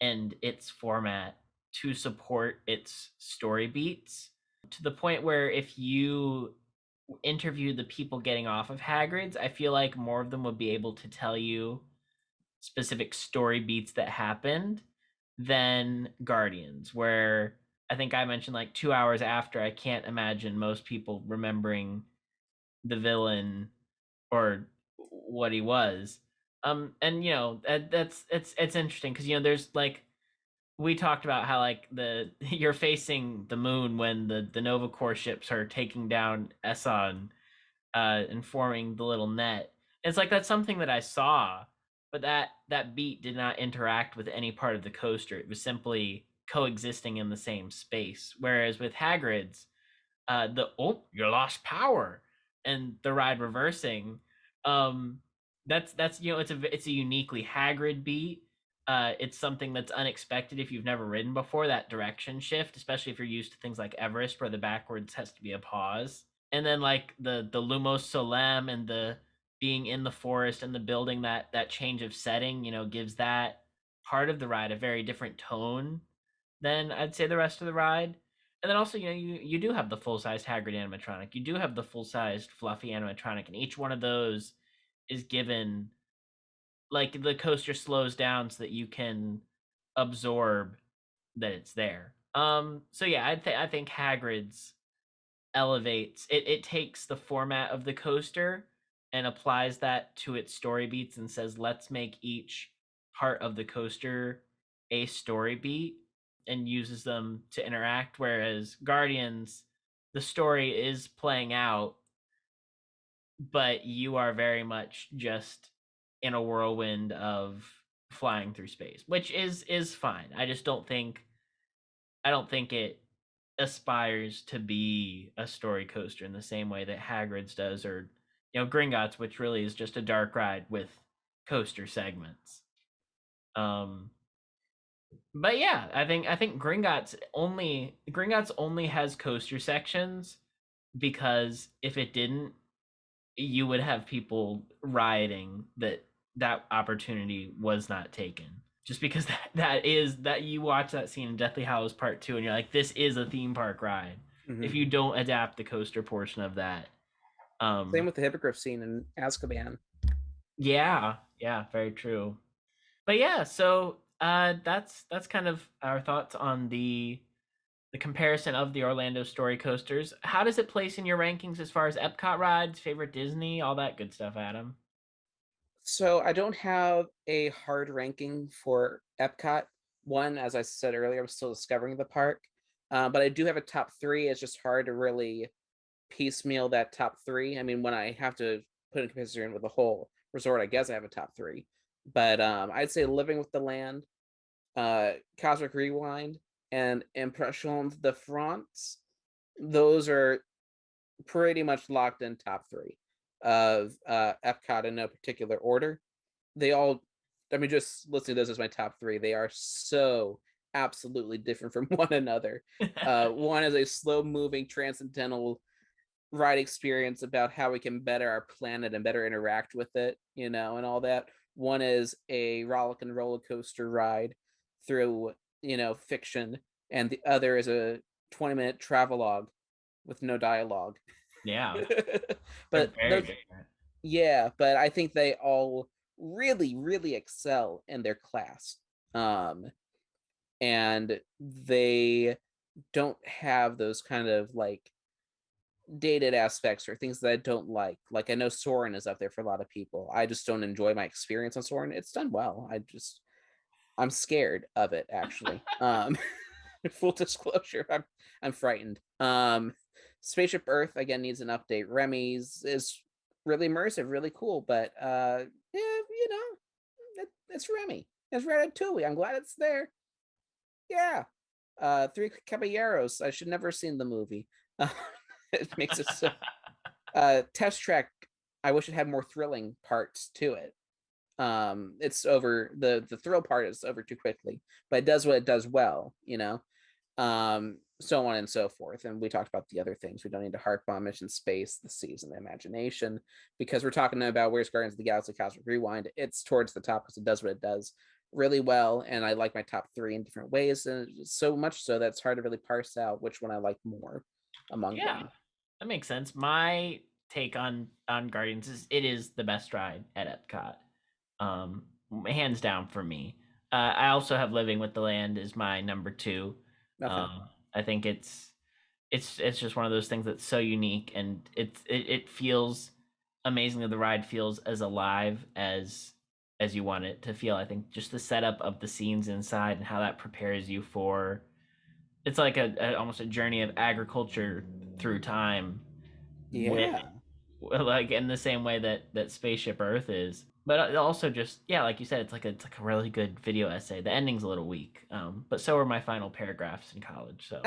Speaker 1: and its format to support its story beats, to the point where if you interview the people getting off of Hagrid's, I feel like more of them would be able to tell you specific story beats that happened than Guardians, where I think I mentioned like 2 hours after, I can't imagine most people remembering the villain or what he was. And it's interesting because there's like, we talked about how like you're facing the moon when the Nova Corps ships are taking down Esson and forming the little net. It's like, that's something that I saw, but that beat did not interact with any part of the coaster. It was simply coexisting in the same space. Whereas with Hagrid's, you lost power, and the ride reversing, that's it's a uniquely Hagrid beat. It's something that's unexpected if you've never ridden before, that direction shift, especially if you're used to things like Everest, where the backwards has to be a pause. And then like the Lumos Solem and the being in the forest and the building, that change of setting, gives that part of the ride a very different tone than I'd say the rest of the ride. And then also, you do have the full-sized Hagrid animatronic. You do have the full-sized Fluffy animatronic, and each one of those is given, like, the coaster slows down so that you can absorb that it's there. So yeah, I think Hagrid's elevates it. It takes the format of the coaster and applies that to its story beats and says, let's make each part of the coaster a story beat, and uses them to interact. Whereas Guardians, the story is playing out, but you are very much just in a whirlwind of flying through space, which is fine. I don't think it aspires to be a story coaster in the same way that Hagrid's does, or Gringotts, which really is just a dark ride with coaster segments. But yeah, I think Gringotts only has coaster sections because if it didn't, you would have people rioting that opportunity was not taken. Just because that you watch that scene in Deathly Hallows Part 2 and you're like, this is a theme park ride.
Speaker 2: Mhm.
Speaker 1: If you don't adapt the coaster portion of that.
Speaker 2: Same with the hippogriff scene in Azkaban.
Speaker 1: Yeah, very true. But yeah, so that's kind of our thoughts on the comparison of the Orlando Story Coasters. How does it place in your rankings as far as Epcot rides, favorite Disney, all that good stuff, Adam?
Speaker 2: So I don't have a hard ranking for Epcot. One, as I said earlier, I'm still discovering the park. But I do have a top 3. It's just hard to really piecemeal that top 3. I mean, when I have to put in comparison with the whole resort, I guess I have a top 3. But I'd say Living with the Land, Cosmic Rewind, and Impression de France. Those are pretty much locked in top 3 of Epcot in no particular order. They all, I mean, just listening to this as my top 3, they are so absolutely different from one another. One is a slow-moving transcendental ride experience about how we can better our planet and better interact with it, and all that. One is a rollick and roller coaster ride through, fiction, and the other is a 20-minute travelogue with no dialogue.
Speaker 1: Yeah.
Speaker 2: But
Speaker 1: very different.
Speaker 2: Yeah, but I think they all really, really excel in their class. And they don't have those kind of like dated aspects or things that I don't like. Like I know Soarin' is up there for a lot of people. I just don't enjoy my experience on Soarin'. It's done well. I'm scared of it actually. Full disclosure, I'm frightened. Spaceship Earth again needs an update. Remy's is really immersive, really cool, but it's Remy. It's Ratatouille. I'm glad it's there. Yeah. Three Caballeros. I should never have seen the movie. It makes it so. Test Track. I wish it had more thrilling parts to it. It's over the thrill part is over too quickly, but it does what it does well, so on and so forth. And we talked about the other things. We don't need to harp on Mission Space, the Seas, and the Imagination, because we're talking about Where's Guardians of the Galaxy Cosmic Rewind. It's towards the top because it does what it does really well, and I like my top 3 in different ways, and so much so that it's hard to really parse out which one I like more among them.
Speaker 1: That makes sense. My take on Guardians is it is the best ride at Epcot. Hands down for me. I also have Living with the Land as my number 2.
Speaker 2: Okay.
Speaker 1: I think it's just one of those things that's so unique, and it feels amazing that the ride feels as alive as you want it to feel. I think just the setup of the scenes inside and how that prepares you for, it's like almost a journey of agriculture through time.
Speaker 2: Yeah.
Speaker 1: Like in the same way that Spaceship Earth is. But also just, like you said, it's like a really good video essay. The ending's a little weak, but so are my final paragraphs in college. So,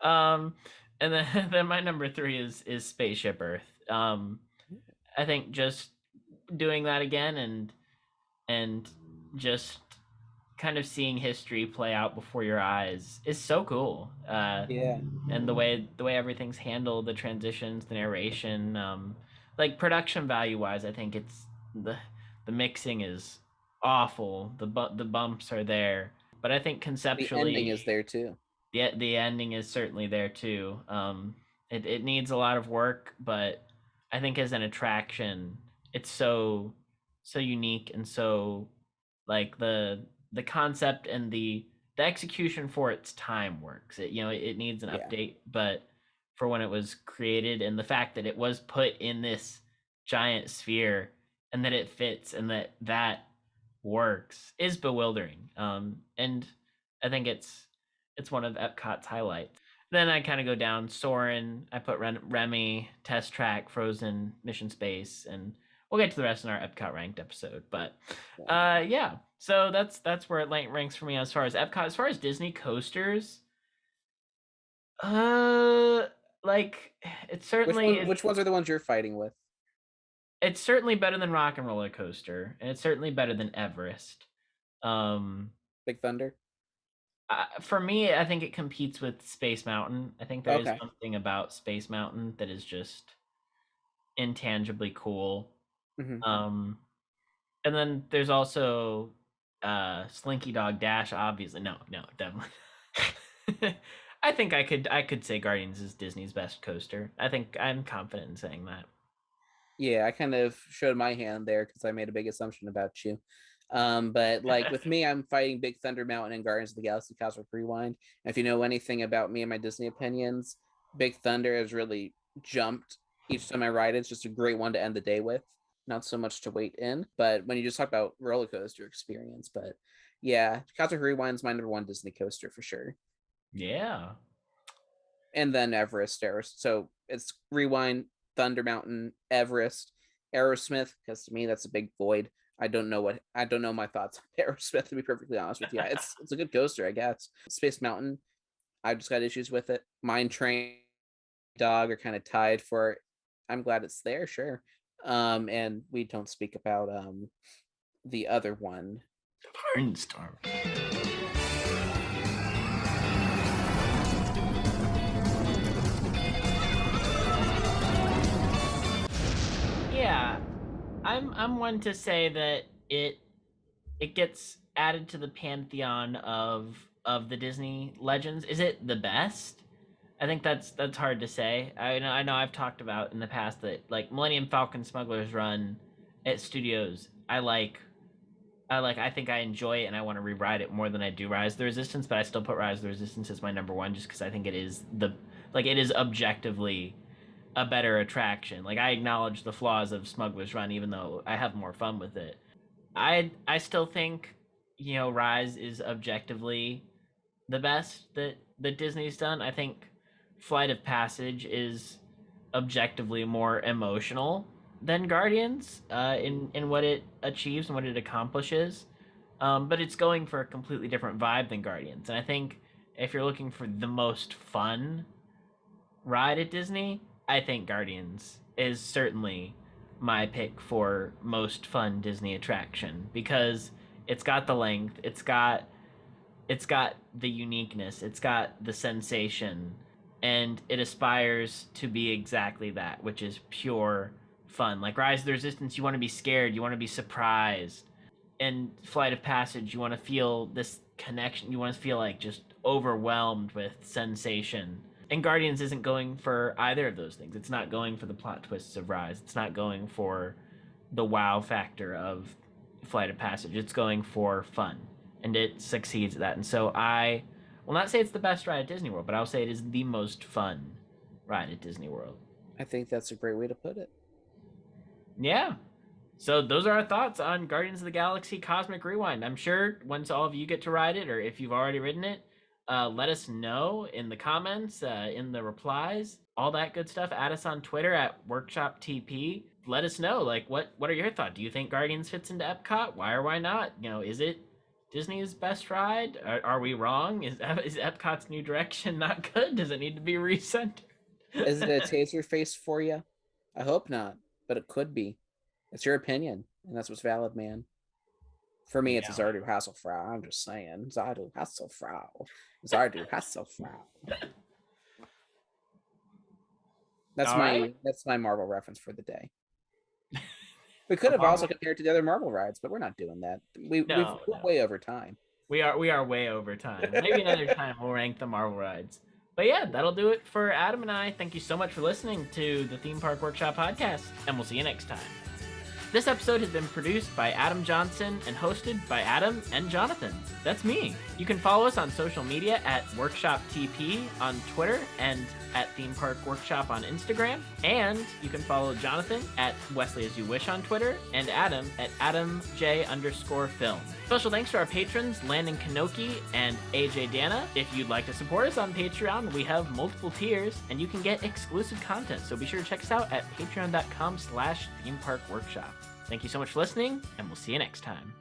Speaker 1: and then my number 3 is Spaceship Earth. I think just doing that again and just kind of seeing history play out before your eyes is so cool. And the way everything's handled, the transitions, the narration, like production value wise, I think it's the mixing is awful. The bumps are there, but I think conceptually
Speaker 2: the ending is there too.
Speaker 1: Yeah, the ending is certainly there too. It needs a lot of work, but I think as an attraction, it's so unique, and so like the concept and the execution for its time works. It needs an update, but for when it was created, and the fact that it was put in this giant sphere and that it fits and that works is bewildering. And I think it's one of Epcot's highlights. Then I kind of go down Soarin', I put Remy, Test Track, Frozen, Mission Space, and we'll get to the rest in our Epcot ranked episode. But so that's where it ranks for me as far as Epcot. As far as Disney coasters, Like it certainly
Speaker 2: Which ones are the ones you're fighting with?
Speaker 1: it's certainly better than Rock and Roller Coaster, and it's certainly better than Everest.
Speaker 2: Big Thunder?
Speaker 1: For me, I think it competes with Space Mountain. I think there is
Speaker 2: Okay.
Speaker 1: something about Space Mountain that is just intangibly cool.
Speaker 2: Mhm.
Speaker 1: And then there's also Slinky Dog Dash. Obviously, no, definitely. I think I could say Guardians is Disney's best coaster. I think I'm confident in saying that.
Speaker 2: Yeah, I kind of showed my hand there because I made a big assumption about you. But like with me, I'm fighting Big Thunder Mountain and Guardians of the Galaxy Cosmic Rewind. And if you know anything about me and my Disney opinions, Big Thunder has really jumped each time I ride it. It's just a great one to end the day with. Not so much to wait in. But when you just talk about roller coaster experience, but yeah, Cosmic Rewind's my number one Disney coaster for sure.
Speaker 1: Yeah.
Speaker 2: And then Everest. So it's Rewind, Thunder Mountain, Everest, Aerosmith, because to me that's a big void. I don't know my thoughts on Aerosmith, to be perfectly honest with you. It's a good coaster, I guess. Space Mountain, I've just got issues with it. Mine Train, Dog are kind of tied for. I'm glad it's there, sure. And we don't speak about the other one.
Speaker 1: Barnstorm. Yeah, I'm one to say that it gets added to the pantheon of the Disney legends. Is it the best? I think that's hard to say. I know I've talked about in the past that like Millennium Falcon Smuggler's Run at Studios, I think I enjoy it and I want to re-ride it more than I do Rise of the Resistance, but I still put Rise of the Resistance as my number one just because I think it is it is objectively a better attraction. Like I acknowledge the flaws of Smuggler's Run even though I have more fun with it. I still think, Rise is objectively the best that Disney's done. I think Flight of Passage is objectively more emotional than Guardians in what it achieves and what it accomplishes. But it's going for a completely different vibe than Guardians. And I think if you're looking for the most fun ride at Disney, I think Guardians is certainly my pick for most fun Disney attraction because it's got the length, it's got the uniqueness, it's got the sensation, and it aspires to be exactly that, which is pure fun. Like Rise of the Resistance, you want to be scared, you want to be surprised. And Flight of Passage, you want to feel this connection, you want to feel like just overwhelmed with sensation. And Guardians isn't going for either of those things. It's not going for the plot twists of Rise. It's not going for the wow factor of Flight of Passage. It's going for fun. And it succeeds at that. And so I will not say it's the best ride at Disney World, but I'll say it is the most fun ride at Disney World.
Speaker 2: I think that's a great way to put it.
Speaker 1: Yeah. So those are our thoughts on Guardians of the Galaxy Cosmic Rewind. I'm sure once all of you get to ride it, or if you've already ridden it, let us know in the comments, in the replies, all that good stuff. Add us on Twitter at WorkshopTP. Let us know, like, what are your thoughts? Do you think Guardians fits into Epcot? Why or why not? Is it Disney's best ride? Are we wrong? Is Epcot's new direction not good? Does it need to be recentered?
Speaker 2: Is it a taser face for you? I hope not, but it could be. It's your opinion, and that's what's valid, man. For me, it's a Zardu Hasselfrau. I'm just saying. Zardu Hasselfrau. Zardu Hasselfrau. That's my Marvel reference for the day. We could have also compared to the other Marvel rides, but we're not doing that. We're way over time.
Speaker 1: We are way over time. Maybe another time we'll rank the Marvel rides. But yeah, that'll do it for Adam and I. Thank you so much for listening to the Theme Park Workshop podcast, and we'll see you next time. This episode has been produced by Adam Johnson and hosted by Adam and Jonathan. That's me. You can follow us on social media at WorkshopTP on Twitter and at Theme Park Workshop on Instagram. And you can follow Jonathan at Wesley As You Wish on Twitter and Adam at AdamJ_film. Special thanks to our patrons, Landon Kanoki and AJ Dana. If you'd like to support us on Patreon, we have multiple tiers and you can get exclusive content. So be sure to check us out at patreon.com/themeparkworkshop. Thank you so much for listening, and we'll see you next time.